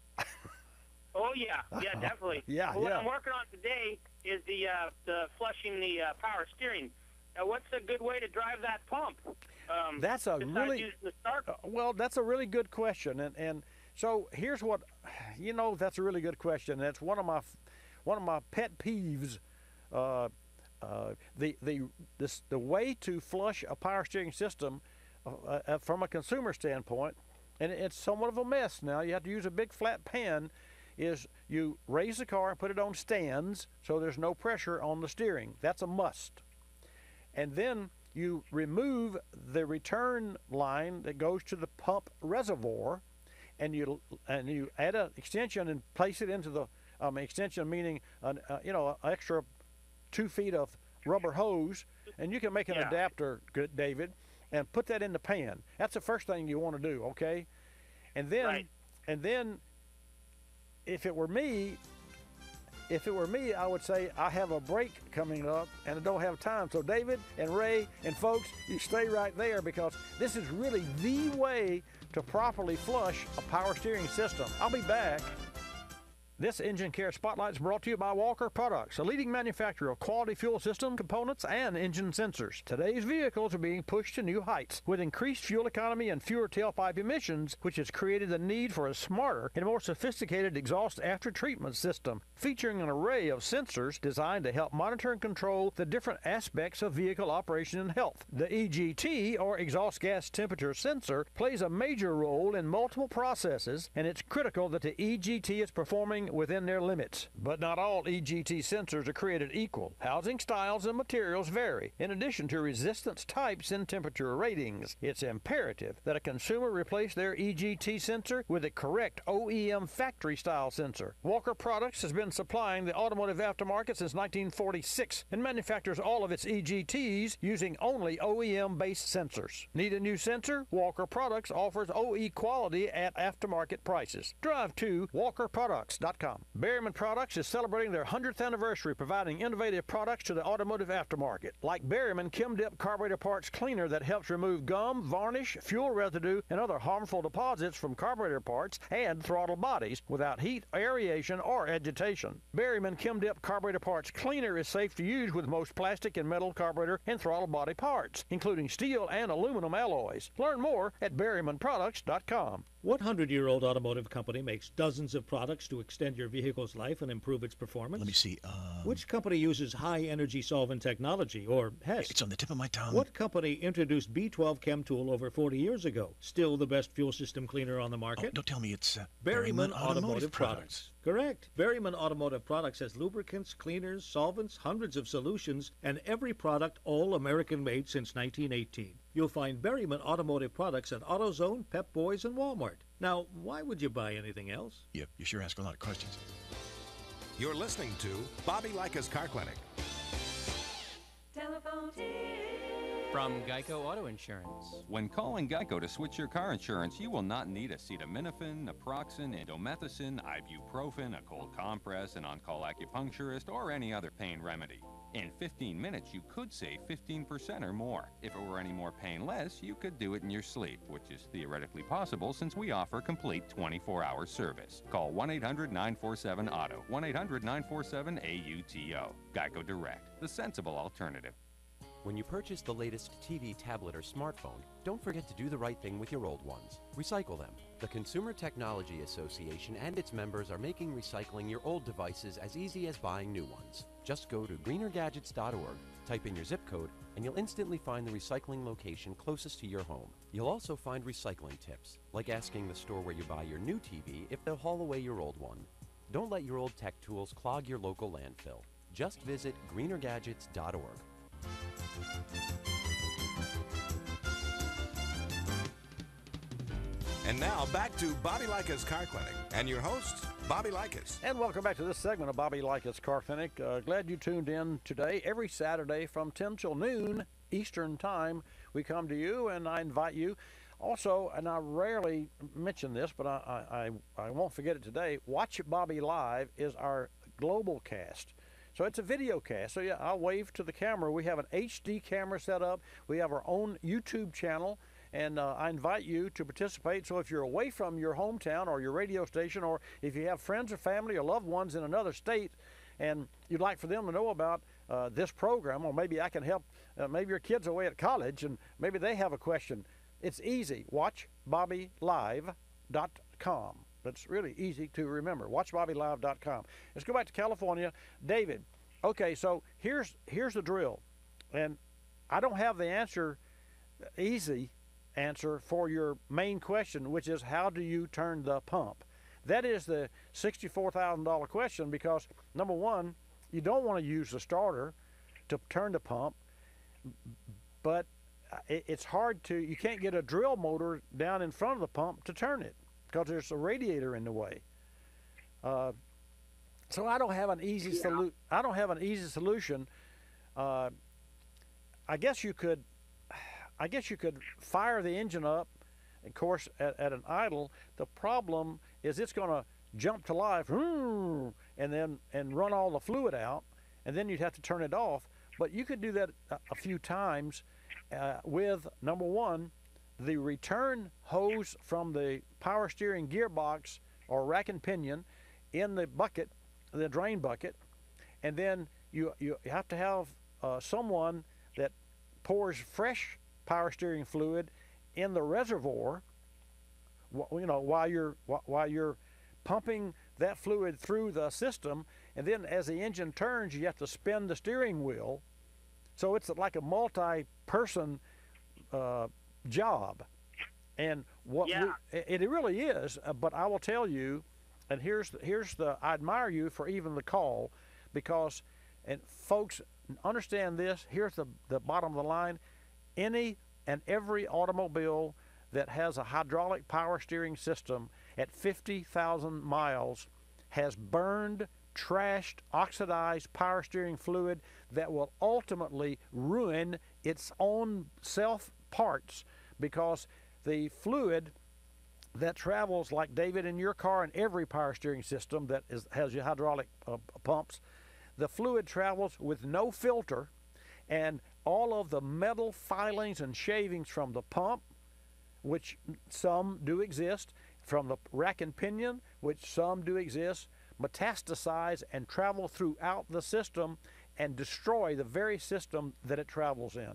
K: Oh yeah, definitely. What I'm working on today is the flushing the power steering. What's a good way to drive that pump?
T: That's a really that's a really good question, and so here's what that's a really good question. That's one of my pet peeves. The way to flush a power steering system from a consumer standpoint, and it's somewhat of a mess now. You have to use a big flat pan. Is you raise the car and put it on stands so there's no pressure on the steering. That's a must. And then you remove the return line that goes to the pump reservoir, and you add an extension and place it into the extension, meaning an extra 2 feet of rubber hose, and you can make an adapter, good David, and put that in the pan. That's the first thing you want to do, okay? And then if it were me, I would say I have a break coming up and I don't have time. So David and Ray and folks, you stay right there because this is really the way to properly flush a power steering system. I'll be back. This Engine Care Spotlight is brought to you by Walker Products, a leading manufacturer of quality fuel system components and engine sensors. Today's vehicles are being pushed to new heights with increased fuel economy and fewer tailpipe emissions, which has created the need for a smarter and more sophisticated exhaust after-treatment system, featuring an array of sensors designed to help monitor and control the different aspects of vehicle operation and health. The EGT, or exhaust gas temperature sensor, plays a major role in multiple processes, and it's critical that the EGT is performing within their limits. But not all EGT sensors are created equal. Housing styles and materials vary, in addition to resistance types and temperature ratings. It's imperative that a consumer replace their EGT sensor with a correct OEM factory-style sensor. Walker Products has been supplying the automotive aftermarket since 1946 and manufactures all of its EGTs using only OEM-based sensors. Need a new sensor? Walker Products offers OE quality at aftermarket prices. Drive to walkerproducts.com. Berryman Products is celebrating their 100th anniversary, providing innovative products to the automotive aftermarket, like Berryman Chem Dip carburetor parts cleaner that helps remove gum, varnish, fuel residue, and other harmful deposits from carburetor parts and throttle bodies without heat, aeration, or agitation. Berryman Chem Dip carburetor parts cleaner is safe to use with most plastic and metal carburetor and throttle body parts, including steel and aluminum alloys. Learn more at berrymanproducts.com.
J: What 100-year-old automotive company makes dozens of products to extend your vehicle's life and improve its performance?
L: Let me see.
J: Which company uses high-energy solvent technology, or HEST?
L: It's on the tip of my tongue.
J: What company introduced B12 Chem Tool over 40 years ago? Still the best fuel system cleaner on the market?
L: Oh, don't tell me it's
J: Berryman Automotive Products. Correct. Berryman Automotive Products has lubricants, cleaners, solvents, hundreds of solutions, and every product all American-made since 1918. You'll find Berryman Automotive Products at AutoZone, Pep Boys, and Walmart. Now, why would you buy anything else?
L: You sure ask a lot of questions.
D: You're listening to Bobby Likis Car Clinic.
M: Telephone
X: From Geico Auto Insurance.
Y: When calling Geico to switch your car insurance, you will not need acetaminophen, naproxen, indomethacin, ibuprofen, a cold compress, an on-call acupuncturist, or any other pain remedy. In 15 minutes, you could save 15% or more. If it were any more painless, you could do it in your sleep, which is theoretically possible since we offer complete 24-hour service. Call 1-800-947-AUTO, 1-800-947-AUTO. Geico Direct, the sensible alternative.
V: When you purchase the latest TV, tablet, or smartphone, don't forget to do the right thing with your old ones. Recycle them. The Consumer Technology Association and its members are making recycling your old devices as easy as buying new ones. Just go to greenergadgets.org, type in your zip code, and you'll instantly find the recycling location closest to your home. You'll also find recycling tips, like asking the store where you buy your new TV if they'll haul away your old one. Don't let your old tech tools clog your local landfill. Just visit greenergadgets.org.
D: And now back to Bobby Likis Car Clinic and your host, Bobby Likis.
T: And welcome back to this segment of Bobby Likis Car Clinic. Glad you tuned in today. Every Saturday from 10 till noon Eastern Time, we come to you, and I invite you. Also, and I rarely mention this, but I won't forget it today, Watch Bobby Live is our global cast. So it's a video cast. So yeah, I'll wave to the camera. We have an HD camera set up. We have our own YouTube channel. And I invite you to participate. So if you're away from your hometown or your radio station, or if you have friends or family or loved ones in another state and you'd like for them to know about this program, or maybe I can help, maybe your kid's away at college and maybe they have a question, it's easy. WatchBobbyLive.com. That's really easy to remember. WatchBobbyLive.com. Let's go back to California. David, okay, so here's the drill. And I don't have the easy answer for your main question, which is how do you turn the pump? That is the $64,000 question, because number one, you don't want to use the starter to turn the pump, but it's hard to, you can't get a drill motor down in front of the pump to turn it because there's a radiator in the way. So I don't have an easy solution. I guess you could fire the engine up, of course, at an idle. The problem is it's going to jump to life, and run all the fluid out, and then you'd have to turn it off. But you could do that a few times with, number one, the return hose from the power steering gearbox or rack and pinion in the bucket, the drain bucket, and then you have to have someone that pours fresh power steering fluid in the reservoir, while you're pumping that fluid through the system, and then as the engine turns, you have to spin the steering wheel. So it's like a multi-person job, and it really is. But I will tell you, and I admire you for even the call, because, and folks understand this. Here's the bottom of the line: any and every automobile that has a hydraulic power steering system at 50,000 miles has burned, trashed, oxidized power steering fluid that will ultimately ruin its own self parts, because the fluid that travels, like David, in your car and every power steering system that has your hydraulic pumps, the fluid travels with no filter, and all of the metal filings and shavings from the pump, which some do exist, from the rack and pinion, which some do exist, metastasize and travel throughout the system and destroy the very system that it travels in.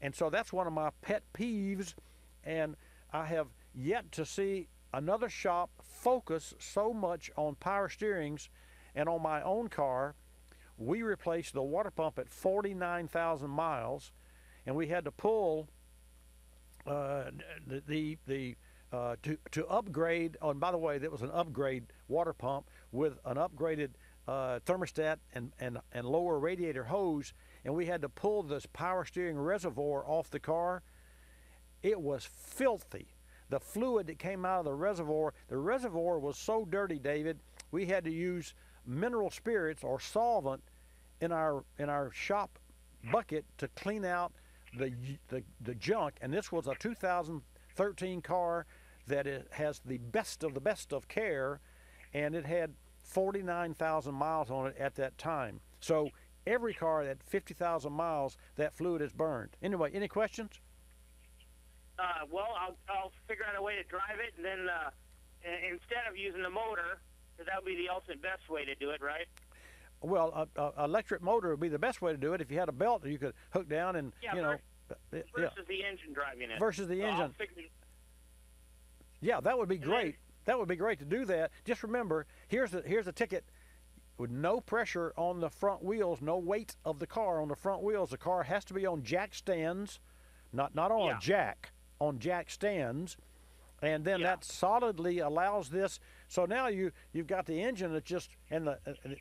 T: And so that's one of my pet peeves, and I have yet to see another shop focus so much on power steerings. And on my own car, we replaced the water pump at 49,000 miles, and we had to pull to upgrade. Oh, and by the way, that was an upgrade water pump with an upgraded thermostat and lower radiator hose, and we had to pull this power steering reservoir off the car. It was filthy. The fluid that came out of the reservoir was so dirty, David, we had to use mineral spirits or solvent in our shop bucket to clean out the junk. And this was a 2013 car that has the best of care, and it had 49,000 miles on it at that time. So every car at 50,000 miles, that fluid is burned. Anyway, any questions?
K: Well, I'll figure out a way to drive it, and then instead of using the motor, because that would be the ultimate best way to do it, right?
T: Well, electric motor would be the best way to do it. If you had a belt that you could hook down and,
K: versus the engine driving it.
T: Versus the engine. Yeah, that would be great. That would be great to do that. Just remember, here's the ticket. With no pressure on the front wheels, no weight of the car on the front wheels. The car has to be on jack stands, not on a jack, on jack stands. And then that solidly allows this. So now you've got the engine that just, and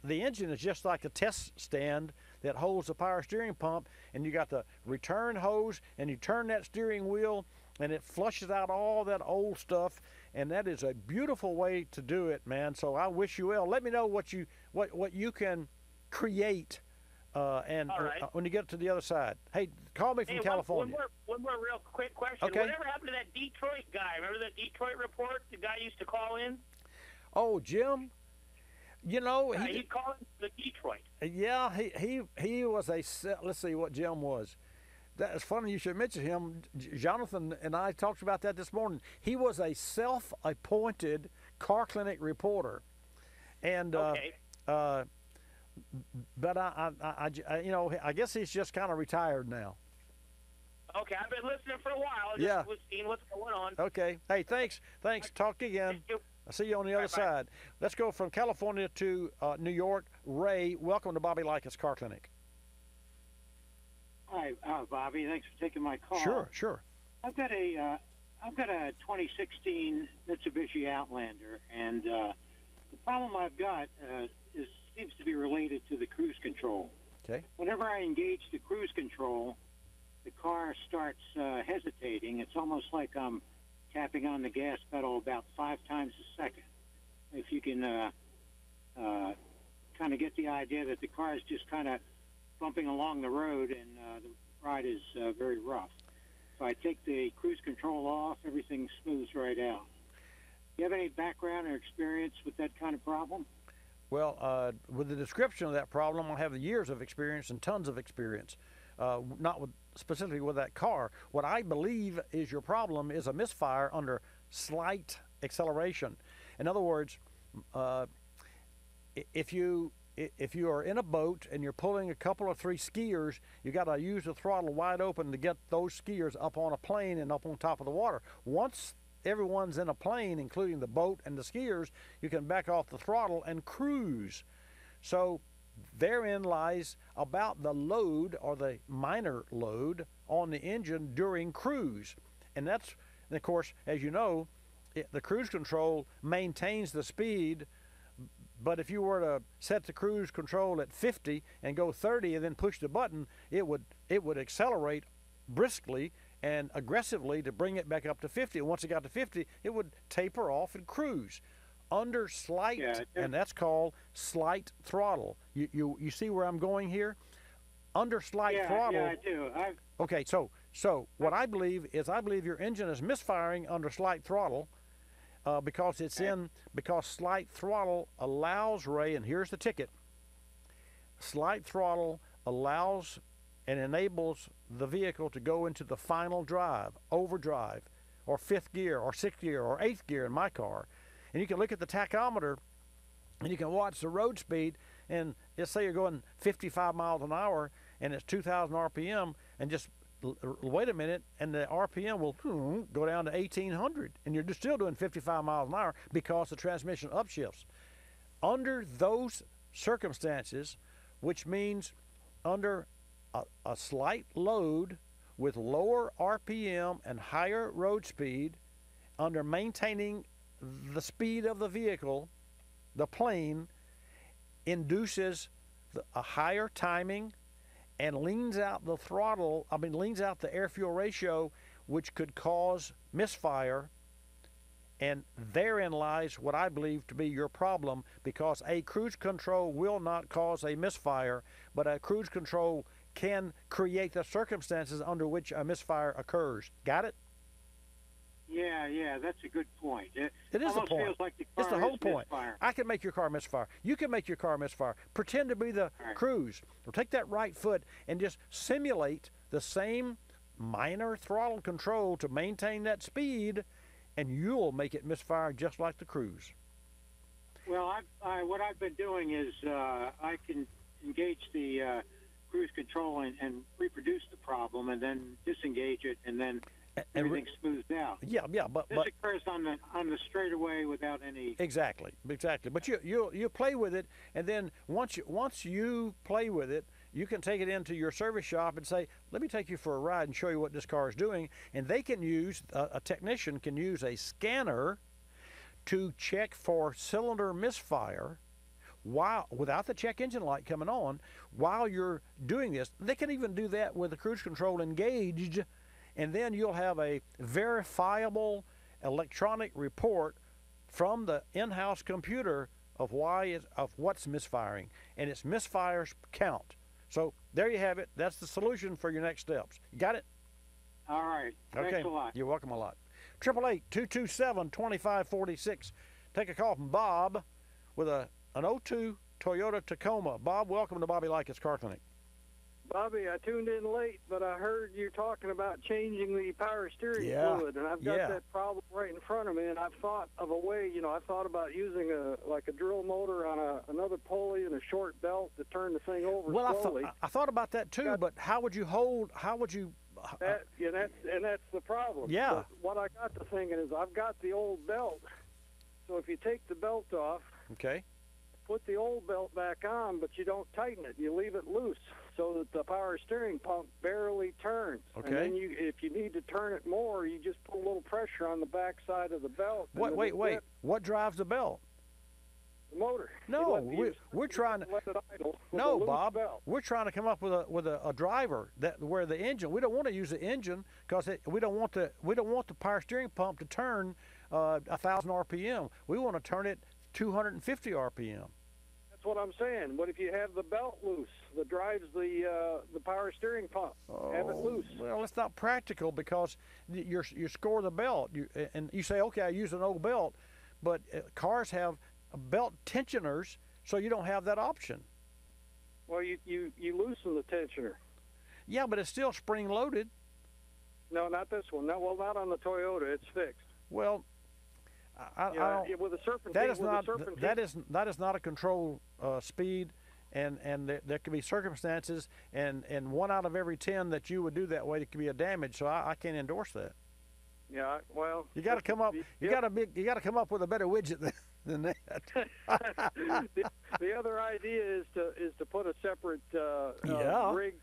T: the engine is just like a test stand that holds the power steering pump, and you got the return hose, and you turn that steering wheel, and it flushes out all that old stuff, and that is a beautiful way to do it, man. So I wish you well. Let me know what you can create, when you get to the other side. Hey, call me from California.
K: One more real quick question.
T: Okay.
K: Whatever happened to that Detroit guy? Remember that Detroit report? The guy used to call in?
T: Oh, Jim? He
K: called the Detroit.
T: Yeah, he was let's see what Jim was. That's funny you should mention him. Jonathan and I talked about that this morning. He was a self-appointed car clinic reporter, and but I guess he's just kind of retired now.
K: Okay, I've been listening for a while.
T: Yeah.
K: Just seeing what's going on.
T: Okay. Hey, thanks. Talk again. I'll see you on the other side. Let's go from California to New York. Ray, welcome to Bobby Likis Car Clinic.
M: Hi, Bobby. Thanks for taking my call.
T: Sure.
M: I've got a 2016 Mitsubishi Outlander, and the problem I've got seems to be related to the cruise control.
T: Okay.
M: Whenever I engage the cruise control, the car starts hesitating. It's almost like I'm tapping on the gas pedal about 5 times a second. If you can kind of get the idea that the car is just kind of bumping along the road, and the ride is very rough. So I take the cruise control off, everything smooths right out. You have any background or experience with that kind of problem?
T: Well, with the description of that problem, I have years of experience and tons of experience. Not with, specifically with that car. What I believe is your problem is a misfire under slight acceleration. In other words, if you are in a boat and you're pulling a couple or three skiers, you got to use the throttle wide open to get those skiers up on a plane and up on top of the water. Once everyone's in a plane, including the boat and the skiers, you can back off the throttle and cruise. So therein lies about the load or the minor load on the engine during cruise. And that's, and of course, as you know, the cruise control maintains the speed, but if you were to set the cruise control at 50 and go 30 and then push the button, it would accelerate briskly and aggressively to bring it back up to 50. And once it got to 50, it would taper off and cruise under slight, and that's called slight throttle. You see where I'm going here? Under slight throttle.
M: Yeah, I do.
T: Okay, so what I believe is your engine is misfiring under slight throttle because because slight throttle allows, Ray, and here's the ticket. Slight throttle allows and enables the vehicle to go into the final drive, overdrive, or fifth gear, or sixth gear, or eighth gear in my car. And you can look at the tachometer and you can watch the road speed, and let's say you're going 55 miles an hour and it's 2,000 RPM, and just wait a minute, and the RPM will go down to 1,800, and you're just still doing 55 miles an hour because the transmission upshifts. Under those circumstances, which means under a slight load with lower RPM and higher road speed, under maintaining the speed of the vehicle, the plane induces a higher timing and leans out the throttle, leans out the air-fuel ratio, which could cause misfire. And therein lies what I believe to be your problem, because a cruise control will not cause a misfire, but a cruise control can create the circumstances under which a misfire occurs. Got it?
M: Yeah, that's a good point.
T: It is the point.
M: Feels like the car
T: it's the whole point.
M: Misfire.
T: I can make your car misfire. You can make your car misfire. Pretend to be the cruise. Or take that right foot and just simulate the same minor throttle control to maintain that speed, and you'll make it misfire just like the cruise.
M: Well, what I've been doing is I can engage the cruise control and reproduce the problem, and then disengage it, and then everything smooths out.
T: Yeah, but
M: this occurs on the straightaway without any.
T: Exactly. But you play with it, and then once you play with it, you can take it into your service shop and say, "Let me take you for a ride and show you what this car is doing." And they can use a technician can use a scanner to check for cylinder misfire. Without the check engine light coming on, while you're doing this. They can even do that with the cruise control engaged, and then you'll have a verifiable electronic report from the in-house computer of what's misfiring, and its misfires count. So there you have it. That's the solution for your next steps. You got it?
M: All right. Thanks a lot.
T: You're welcome a lot. 888-227-2546. Take a call from Bob with an 02 Toyota Tacoma. Bob, welcome to Bobby Likis Car Clinic.
N: Bobby, I tuned in late, but I heard you talking about changing the power steering fluid, and I've got that problem right in front of me, and I've thought of a way, I thought about using a drill motor on another pulley and a short belt to turn the thing over slowly.
T: I thought about that too, but how would you
N: that's the problem.
T: Yeah.
N: But what I got to thinking is I've got the old belt, so if you take the belt off,
T: okay,
N: put the old belt back on, but you don't tighten it. You leave it loose so that the power steering pump barely turns.
T: Okay.
N: And then if you need to turn it more, you just put a little pressure on the back side of the belt.
T: Wait. What drives the belt?
N: The motor.
T: No, we're trying to.
N: Let it idle.
T: No, Bob. We're trying to come up with a driver where the engine. We don't want to use the engine because we don't want the power steering pump to turn 1,000 RPM. We want to turn it 250 RPM.
N: That's what I'm saying. What if you have the belt loose that drives the power steering pump? Have it loose.
T: Well, it's not practical because you score the belt, and you say, okay, I use an old belt, but cars have belt tensioners, so you don't have that option.
N: Well, you loosen the tensioner.
T: Yeah, but it's still spring-loaded.
N: No, not this one. No, well, not on the Toyota. It's fixed.
T: Well, I don't.
N: With a serpentine.
T: That is not a control speed, and there could be circumstances, and 1 out of every 10 that you would do that way, it could be a damage. So I can't endorse that.
N: Yeah, well,
T: you got to come up. You got to come up with a better widget than that.
N: the other idea is to put a separate rig.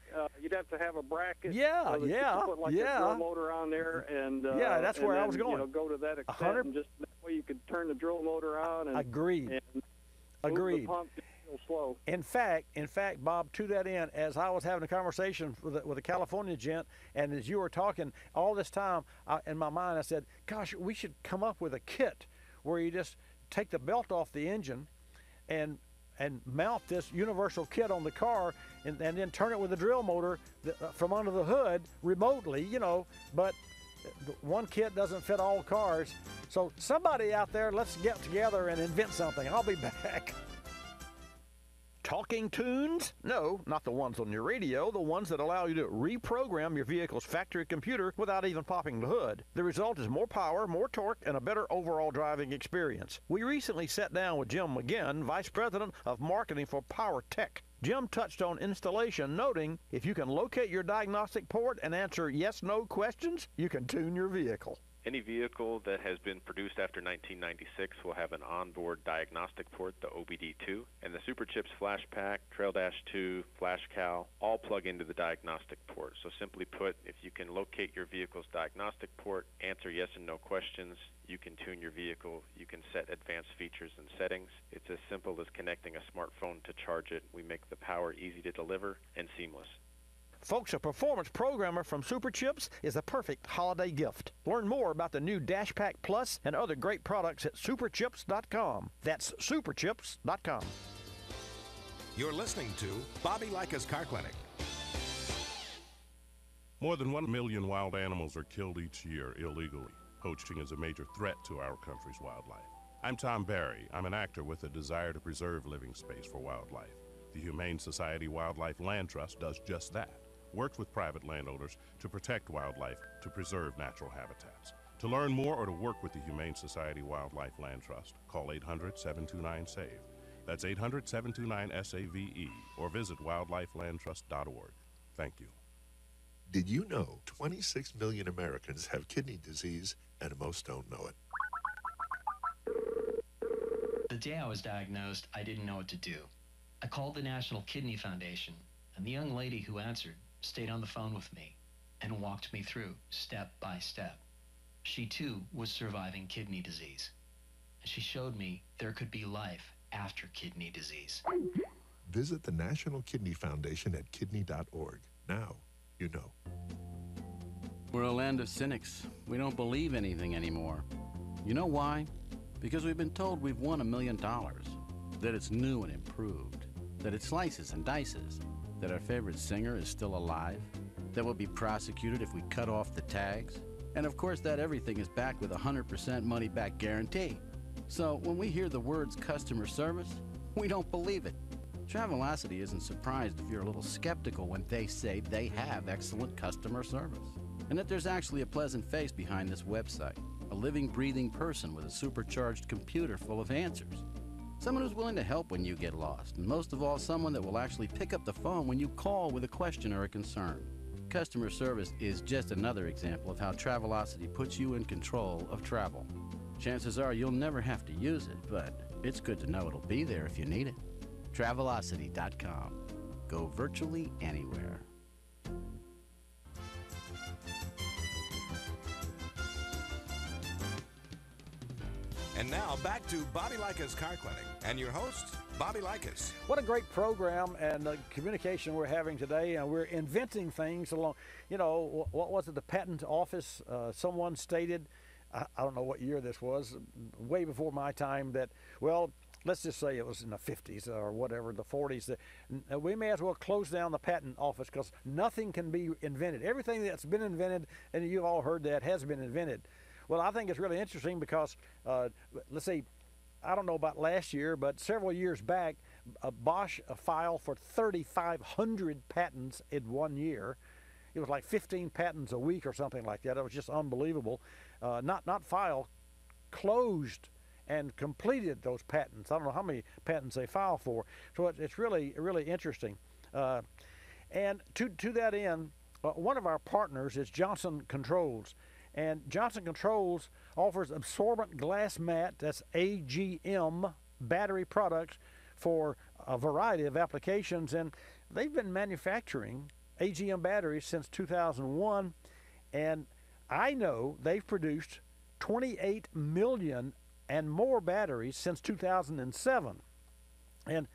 N: You'd have to have a bracket.
T: Yeah,
N: so
T: yeah,
N: you put like a drill motor on there, and
T: that's where I was going.
N: Go to that extent, and just that way you could turn the drill motor on. And,
T: Agreed.
N: And
T: Agreed.
N: Move the pump real slow.
T: In fact, Bob, to that end, as I was having a conversation with a California gent, and as you were talking all this time, in my mind I said, gosh, we should come up with a kit where you just take the belt off the engine and mount this universal kit on the car, and then turn it with a drill motor from under the hood remotely, but one kit doesn't fit all cars. So somebody out there, let's get together and invent something. I'll be back. Talking tunes? No, not the ones on your radio, the ones that allow you to reprogram your vehicle's factory computer without even popping the hood. The result is more power, more torque, and a better overall driving experience. We recently sat down with Jim McGinn, Vice President of Marketing for Power Tech. Jim touched on installation, noting, if you can locate your diagnostic port and answer yes/no questions, you can tune your vehicle.
A: Any vehicle that has been produced after 1996 will have an onboard diagnostic port, the OBD2, and the Superchips Flash Pack, Trail Dash 2, Flash Cal, all plug into the diagnostic port. So simply put, if you can locate your vehicle's diagnostic port, answer yes and no questions, you can tune your vehicle, you can set advanced features and settings. It's as simple as connecting a smartphone to charge it. We make the power easy to deliver and seamless.
T: Folks, a performance programmer from Superchips is a perfect holiday gift. Learn more about the new Dash Pack Plus and other great products at superchips.com. That's superchips.com.
D: You're listening to Bobby Likis Car Clinic.
O: More than 1 million wild animals are killed each year illegally. Poaching is a major threat to our country's wildlife. I'm Tom Barry. I'm an actor with a desire to preserve living space for wildlife. The Humane Society Wildlife Land Trust does just that. Works with private landowners to protect wildlife, to preserve natural habitats. To learn more or to work with the Humane Society Wildlife Land Trust, call 800-729-SAVE. That's 800-729-SAVE, or visit wildlifelandtrust.org. Thank you.
P: Did you know 26 million Americans have kidney disease and most don't know it?
Q: The day I was diagnosed, I didn't know what to do. I called the National Kidney Foundation, and the young lady who answered stayed on the phone with me and walked me through step by step. She too was surviving kidney disease. She showed me there could be life after kidney disease.
P: Visit the National Kidney Foundation at kidney.org. Now you know.
G: We're a land of cynics. We don't believe anything anymore. You know why? Because we've been told we've won $1 million, that it's new and improved, that it slices and dices, that our favorite singer is still alive, that we'll be prosecuted if we cut off the tags, and of course that everything is backed with a 100% money-back guarantee. So when we hear the words customer service, we don't believe it. Travelocity isn't surprised if you're a little skeptical when they say they have excellent customer service, and that there's actually a pleasant face behind this website, a living, breathing person with a supercharged computer full of answers. Someone who's willing to help when you get lost, and most of all, someone that will actually pick up the phone when you call with a question or a concern. Customer service is just another example of how Travelocity puts you in control of travel. Chances are you'll never have to use it, but it's good to know it'll be there if you need it. Travelocity.com. Go virtually anywhere.
D: And now back to Bobby Likis Car Clinic and your host, Bobby Likis.
T: What a great program and communication we're having today. And we're inventing things along, what was it, the patent office? Someone stated, I don't know what year this was, way before my time, that, well, let's just say it was in the 50s or whatever, the 40s, that we may as well close down the patent office because nothing can be invented. Everything that's been invented, and you've all heard that, has been invented. Well, I think it's really interesting because, let's see, I don't know about last year, but several years back, Bosch filed for 3,500 patents in 1 year. It was like 15 patents a week or something like that. It was just unbelievable. Not filed, closed and completed those patents. I don't know how many patents they file for. So it's really, really interesting. And to that end, one of our partners is Johnson Controls. And Johnson Controls offers absorbent glass mat, that's AGM, battery products for a variety of applications. And they've been manufacturing AGM batteries since 2001. And I know they've produced 28 million and more batteries since 2007. And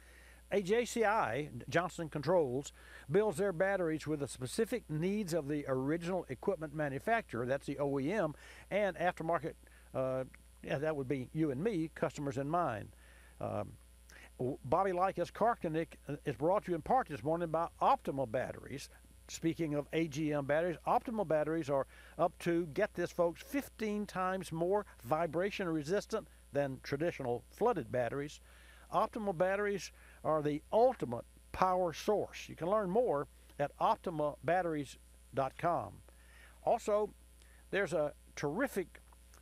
T: AJCI, Johnson Controls, builds their batteries with the specific needs of the original equipment manufacturer, that's the OEM, and aftermarket, that would be you and me, customers in mind. Bobby Likis Car Clinic is brought to you in part this morning by Optimal Batteries. Speaking of AGM batteries, Optimal batteries are up to, get this folks, 15 times more vibration resistant than traditional flooded batteries. Optimal batteries are the ultimate power source. You can learn more at optimabatteries.com. Also, there's a terrific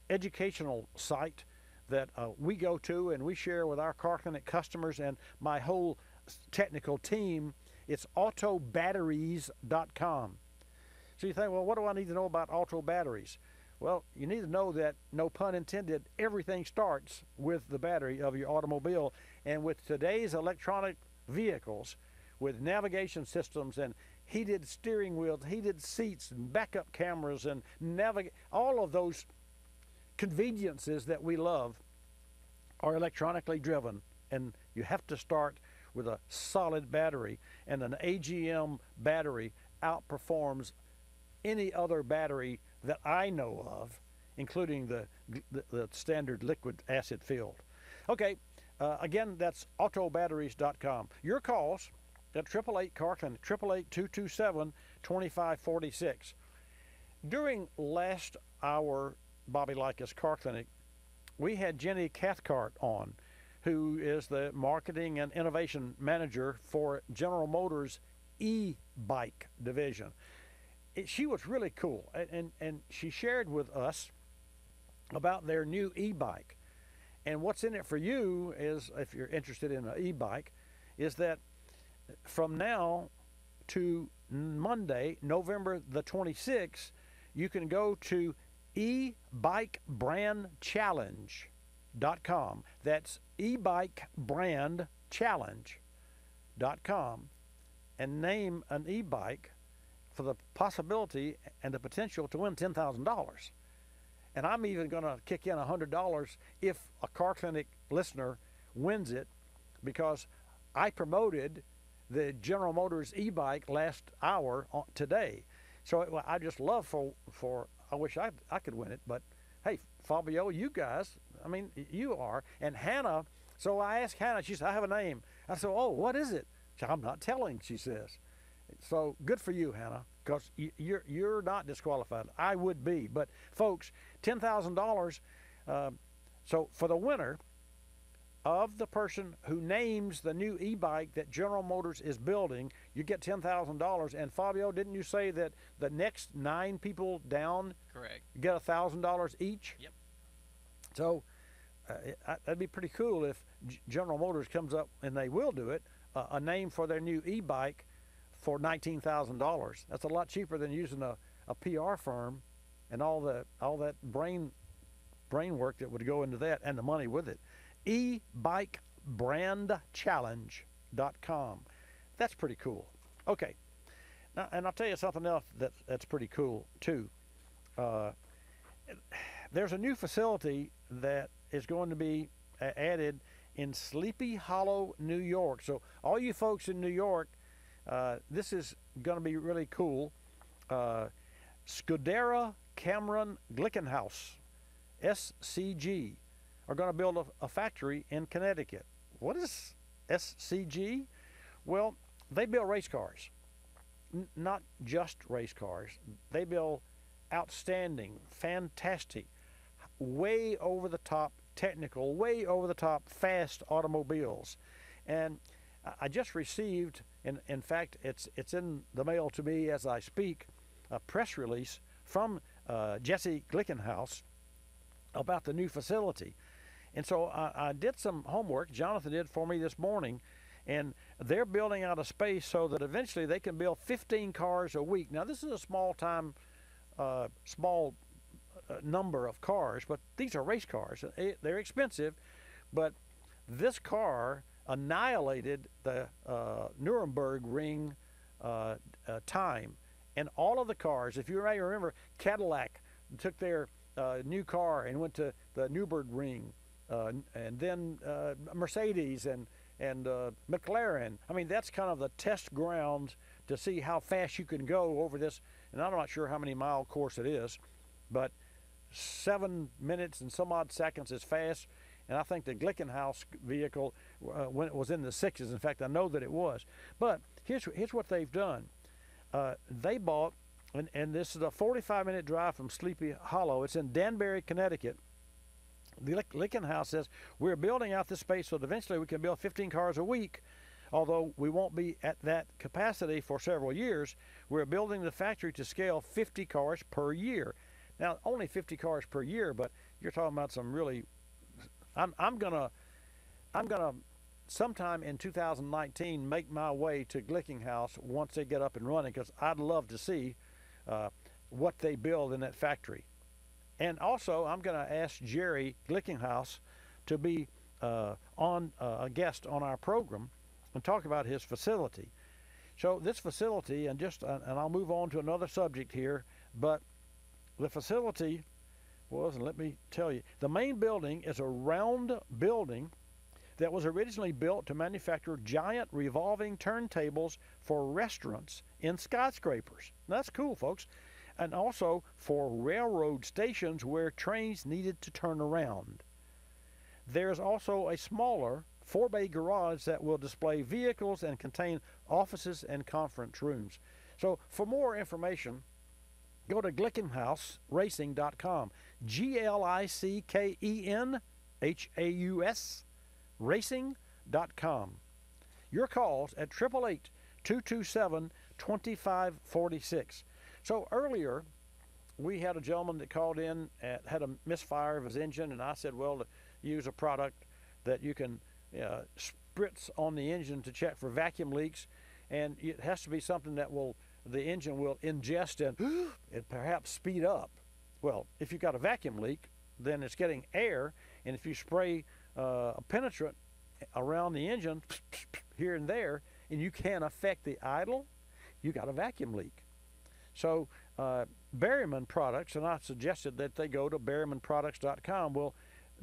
T: educational site that we go to and we share with our Car Clinic customers and my whole technical team. It's autobatteries.com. So you think, well, what do I need to know about auto batteries? Well, you need to know that, no pun intended, everything starts with the battery of your automobile. And with today's electronic vehicles, with navigation systems and heated steering wheels, heated seats, and backup cameras, and all of those conveniences that we love are electronically driven. And you have to start with a solid battery. And an AGM battery outperforms any other battery that I know of, including the standard liquid acid filled. Okay, again, that's autobatteries.com. Your calls at 888 Car Clinic, 888-227-2546. During last hour, Bobby Likis Car Clinic, we had Jenny Cathcart on, who is the marketing and innovation manager for General Motors e-bike division. She was really cool, and she shared with us about their new e-bike. And what's in it for you is, if you're interested in an e-bike, is that from now to Monday, November the 26th, you can go to ebikebrandchallenge.com. That's ebikebrandchallenge.com, and name an e-bike for the possibility and the potential to win $10,000. And I'm even going to kick in $100 if a Car Clinic listener wins it, because I promoted the General Motors e-bike last hour today. So I just love for I wish I could win it, but hey, Fabio, you guys, I mean, you are. And Hannah, so I asked Hannah, she said, I have a name. I said, oh, what is it? She said, I'm not telling, she says. So good for you, Hannah, because you're not disqualified. I would be. But folks, $10,000. So for the winner of the person who names the new e-bike that General Motors is building, you get $10,000. And Fabio, didn't you say that the next 9 people down
X: correct
T: get $1,000 each?
X: Yep. So
T: that'd be pretty cool if General Motors comes up, and they will do it, a name for their new e-bike for $19,000. That's a lot cheaper than using a PR firm and all that brain work that would go into that, and the money with it. ebikebrandchallenge.com. That's pretty cool. Okay. Now, and I'll tell you something else that's pretty cool too. There's a new facility that is going to be added in Sleepy Hollow, New York. So all you folks in New York, this is going to be really cool. Scudera Cameron Glickenhaus, SCG, are going to build a factory in Connecticut. What is SCG? Well, they build race cars. Not just race cars. They build outstanding, fantastic, way over the top technical, way over the top fast automobiles. And I just received, in fact, it's in the mail to me as I speak, a press release from Jesse Glickenhaus about the new facility. And so I did some homework, Jonathan did for me this morning, and they're building out a space so that eventually they can build 15 cars a week. Now, this is a small number of cars, but these are race cars. They're expensive, but this car annihilated the Nuremberg Ring time. And all of the cars, if you may remember, Cadillac took their new car and went to the Nürburgring Ring, and then Mercedes and McLaren. I mean, that's kind of the test ground to see how fast you can go over this. And I'm not sure how many mile course it is, but 7 minutes and some odd seconds is fast. And I think the Glickenhaus vehicle, when it was in the 6s, in fact, I know that it was. But here's what they've done. They bought, and this is a 45-minute drive from Sleepy Hollow. It's in Danbury, Connecticut. The Glickenhaus says, we're building out this space so that eventually we can build 15 cars a week, although we won't be at that capacity for several years. We're building the factory to scale 50 cars per year. Now, only 50 cars per year, but you're talking about some really... I'm gonna sometime in 2019 make my way to Glickenhaus once they get up and running, because I'd love to see what they build in that factory. And also, I'm going to ask Jerry Glickenhaus to be on a guest on our program and talk about his facility. So this facility, and I'll move on to another subject here, but the facility was, and let me tell you, the main building is a round building that was originally built to manufacture giant revolving turntables for restaurants in skyscrapers. Now, that's cool, folks. And also for railroad stations where trains needed to turn around. There's also a smaller 4-bay garage that will display vehicles and contain offices and conference rooms. So for more information, go to glickenhausracing.com. GLICKENHAUS racing.com. Your calls at 888-227-2546. So earlier, we had a gentleman that called in, had a misfire of his engine, and I said, well, to use a product that you can spritz on the engine to check for vacuum leaks, and it has to be something that the engine will ingest and perhaps speed up. Well, if you've got a vacuum leak, then it's getting air, and if you spray a penetrant around the engine here and there, and you can't affect the idle, you got a vacuum leak. So Berryman Products, and I suggested that they go to berrymanproducts.com. Well,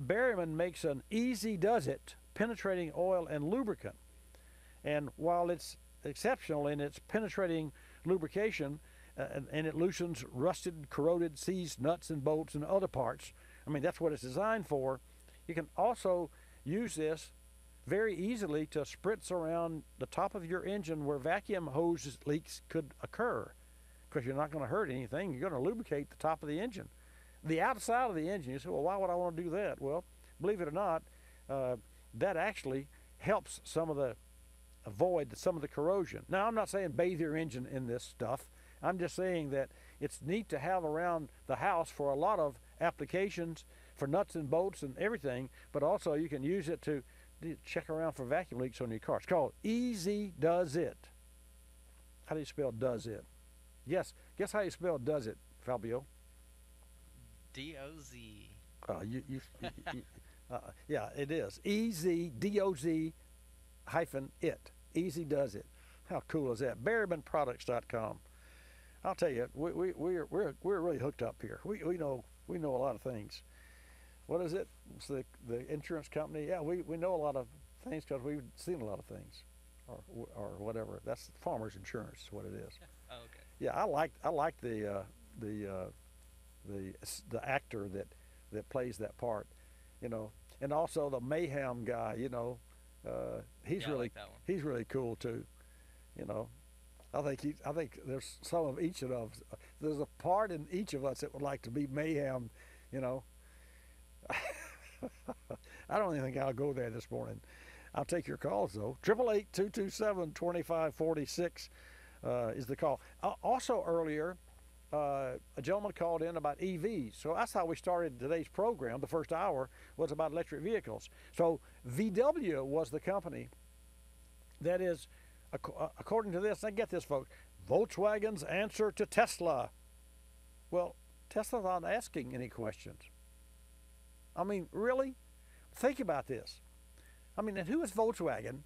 T: Berryman makes an Easy Does It penetrating oil and lubricant. And while it's exceptional in its penetrating lubrication, and it loosens rusted, corroded, seized nuts and bolts and other parts, I mean, that's what it's designed for. You can also use this very easily to spritz around the top of your engine where vacuum hose leaks could occur, because you're not going to hurt anything. You're going to lubricate the top of the engine. The outside of the engine, you say, well, why would I want to do that? Well, believe it or not, that actually helps avoid some of the corrosion. Now, I'm not saying bathe your engine in this stuff. I'm just saying that it's neat to have around the house for a lot of applications, for nuts and bolts and everything, but also you can use it to check around for vacuum leaks on your car. It's called Easy Does It. How do you spell does it? Yes, guess how you spell does it, Fabio?
B: D-O-Z.
T: Yeah, it is. Easy, D-O-Z hyphen it. Easy Does It. How cool is that? Berrymanproducts.com. I'll tell you, we're really hooked up here. We know a lot of things. What is it? It's the insurance company. Yeah, we know a lot of things because we've seen a lot of things, or whatever. That's Farmers Insurance, is what it is.
B: Oh, okay.
T: Yeah, I like the actor that plays that part, and also the Mayhem guy. He's really he's really cool too. I think there's some of each of us. There's a part in each of us that would like to be Mayhem. I don't even think I'll go there this morning. I'll take your calls, though. 888-227-2546 is the call. Also earlier, a gentleman called in about EVs. So that's how we started today's program. The first hour was about electric vehicles. So VW was the company that is, according to this, and get this, folks, Volkswagen's answer to Tesla. Well, Tesla's not asking any questions. I mean, really? Think about this. I mean, and who is Volkswagen?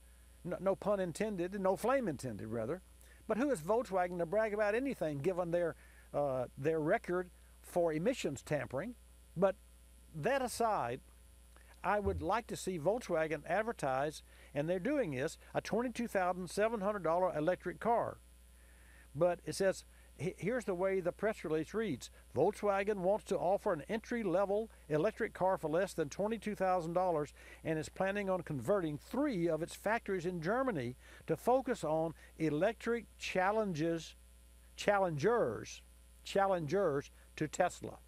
T: No pun intended, no flame intended, rather. But who is Volkswagen to brag about anything, given their record for emissions tampering? But that aside, I would like to see Volkswagen advertise, and they're doing this, a $22,700 electric car. But it says, here's the way the press release reads. Volkswagen wants to offer an entry-level electric car for less than $22,000 and is planning on converting 3 of its factories in Germany to focus on electric challengers to Tesla.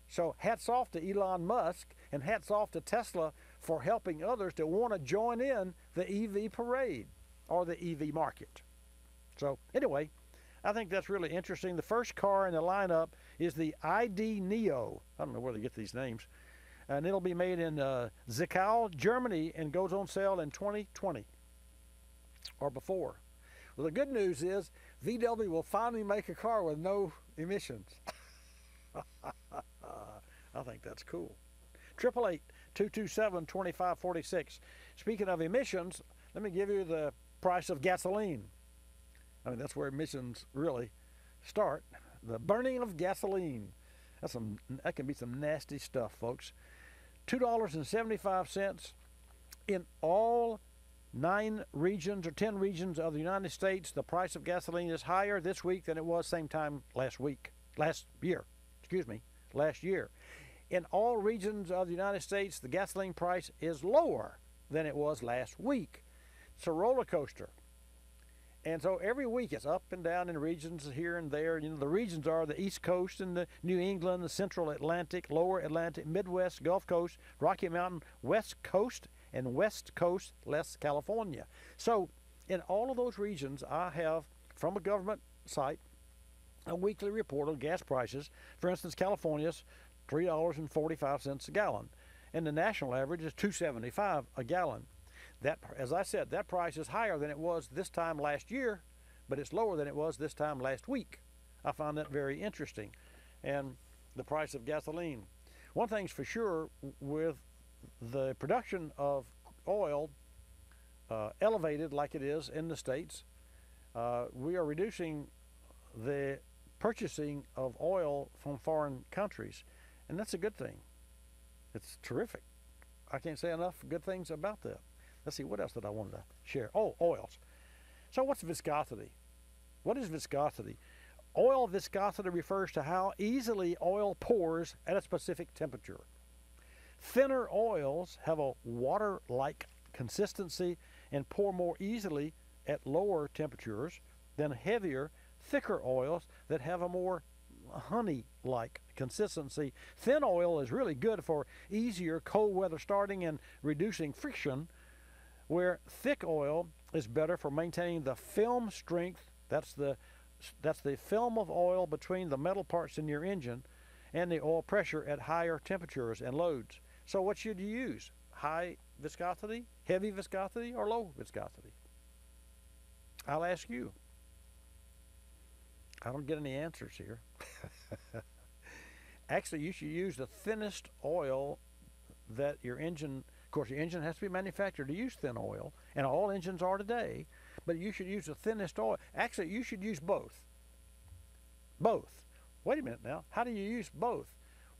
T: So hats off to Elon Musk and hats off to Tesla for helping others to want to join in the EV parade or the EV market. So anyway, I think that's really interesting. The first car in the lineup is the ID Neo. I don't know where they get these names. And it'll be made in Zwickau, Germany, and goes on sale in 2020 or before. Well, the good news is VW will finally make a car with no emissions. I think that's cool. 888-227-2546. Speaking of emissions, let me give you the price of gasoline. I mean, that's where emissions really start. The burning of gasoline. That can be some nasty stuff, folks. $2.75 in all 9 regions or 10 regions of the United States. The price of gasoline is higher this week than it was same time last year. In all regions of the United States, the gasoline price is lower than it was last week. It's a roller coaster. And so every week it's up and down in regions here and there. You know, the regions are the East Coast and the New England, the Central Atlantic, Lower Atlantic, Midwest, Gulf Coast, Rocky Mountain, West Coast, and West Coast, less California. So in all of those regions, I have, from a government site, a weekly report on gas prices. For instance, California's $3.45 a gallon, and the national average is $2.75 a gallon. That, as I said, that price is higher than it was this time last year, but it's lower than it was this time last week. I found that very interesting. And the price of gasoline. One thing's for sure, with the production of oil elevated like it is in the States, we are reducing the purchasing of oil from foreign countries, and that's a good thing. It's terrific. I can't say enough good things about that. Let's see, what else did I want to share? Oh, oils. So what's viscosity? What is viscosity? Oil viscosity refers to how easily oil pours at a specific temperature. Thinner oils have a water-like consistency and pour more easily at lower temperatures than heavier, thicker oils that have a more honey-like consistency. Thin oil is really good for easier cold weather starting and reducing friction, where thick oil is better for maintaining the film strength. That's the film of oil between the metal parts in your engine and the oil pressure at higher temperatures and loads. So what should you use? High viscosity, heavy viscosity, or low viscosity? I'll ask you. I don't get any answers here. Actually, you should use the thinnest oil that your engine, of course, your engine has to be manufactured to use thin oil, and all engines are today, but you should use the thinnest oil. Actually, you should use both. Both. Wait a minute now. How do you use both?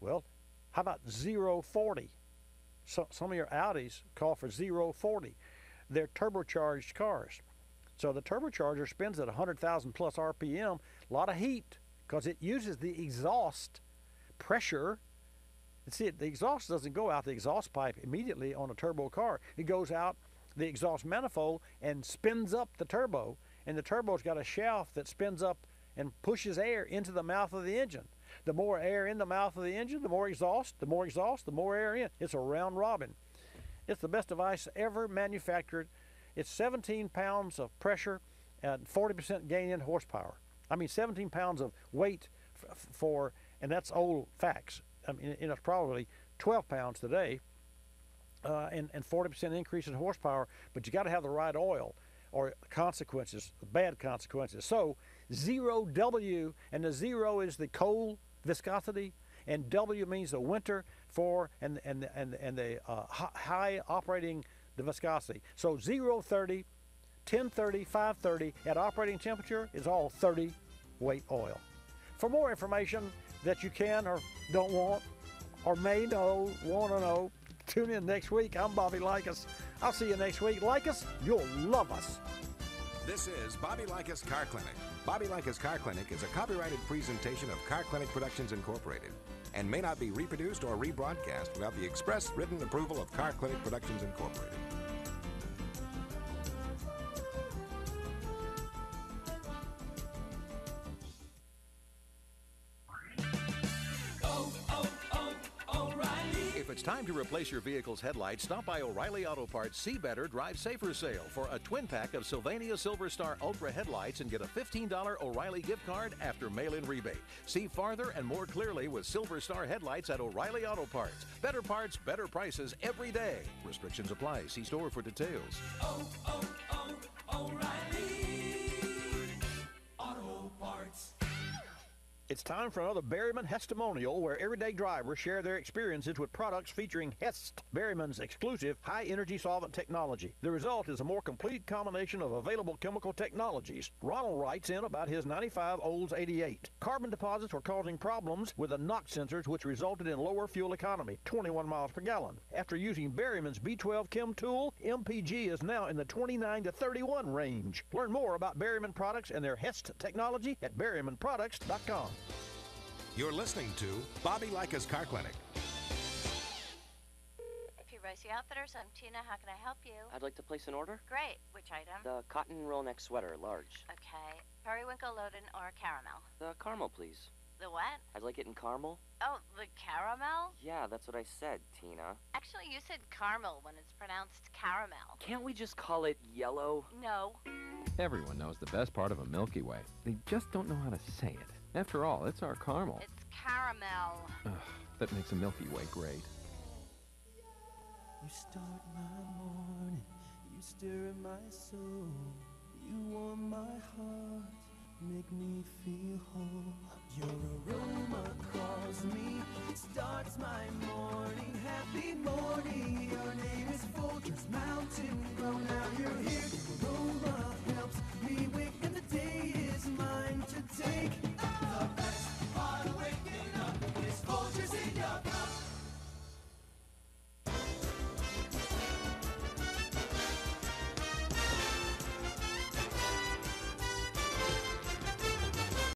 T: Well, how about 040? So, some of your Audis call for 040. They're turbocharged cars. So the turbocharger spins at 100,000 plus RPM, a lot of heat, because it uses the exhaust pressure. And see, the exhaust doesn't go out the exhaust pipe immediately on a turbo car. It goes out the exhaust manifold and spins up the turbo, and the turbo's got a shaft that spins up and pushes air into the mouth of the engine. The more air in the mouth of the engine, the more exhaust, the more exhaust, the more air in. It's a round robin. It's the best device ever manufactured. It's 17 pounds of pressure and 40% gain in horsepower. I mean, 17 pounds of weight and that's old facts. I mean, it's probably 12 pounds today, and 40% increase in horsepower, but you got to have the right oil or consequences, bad consequences. So 0W, and the 0 is the cold viscosity, and W means the winter and the high operating the viscosity. So 030, 1030, 530 at operating temperature is all 30 weight oil. For more information that you can or don't want or may know, want to know, tune in next week. I'm Bobby Likis. I'll see you next week. Likis, you'll love us.
D: This is Bobby Likis Car Clinic. Bobby Likis Car Clinic is a copyrighted presentation of Car Clinic Productions Incorporated and may not be reproduced or rebroadcast without the express written approval of Car Clinic Productions Incorporated.
B: If it's time to replace your vehicle's headlights, stop by O'Reilly Auto Parts See Better, Drive Safer sale for a twin pack of Sylvania Silver Star Ultra headlights and get a $15 O'Reilly gift card after mail-in rebate. See farther and more clearly with Silver Star headlights at O'Reilly Auto Parts. Better parts, better prices every day. Restrictions apply. See store for details.
C: O'Reilly Auto Parts.
T: It's time for another Berryman Testimonial, where everyday drivers share their experiences with products featuring Hest, Berryman's exclusive high-energy solvent technology. The result is a more complete combination of available chemical technologies. Ronald writes in about his 95 Olds 88. Carbon deposits were causing problems with the NOx sensors, which resulted in lower fuel economy, 21 miles per gallon. After using Berryman's B12 Chem tool, MPG is now in the 29 to 31 range. Learn more about Berryman products and their Hest technology at berrymanproducts.com.
D: You're listening to Bobby Likis Car Clinic.
R: Ricey Outfitters, I'm Tina. How can I help you?
S: I'd like to place an order.
R: Great. Which item?
S: The cotton roll neck sweater, large.
R: Okay. Periwinkle, Loden, or caramel?
S: The caramel, please.
R: The what?
S: I'd like it in caramel.
R: Oh, the caramel?
S: Yeah, that's what I said, Tina.
R: Actually, you said caramel when it's pronounced caramel.
S: Can't we just call it yellow?
R: No.
U: Everyone knows the best part of a Milky Way. They just don't know how to say it. After all, it's our caramel.
R: It's caramel.
U: Ugh, that makes a Milky Way great.
C: You start my morning, you stir my soul, you warm my heart, make me feel whole. Your aroma calls me, starts my morning, happy morning. Your name is Folgers Mountain Grown, now you're here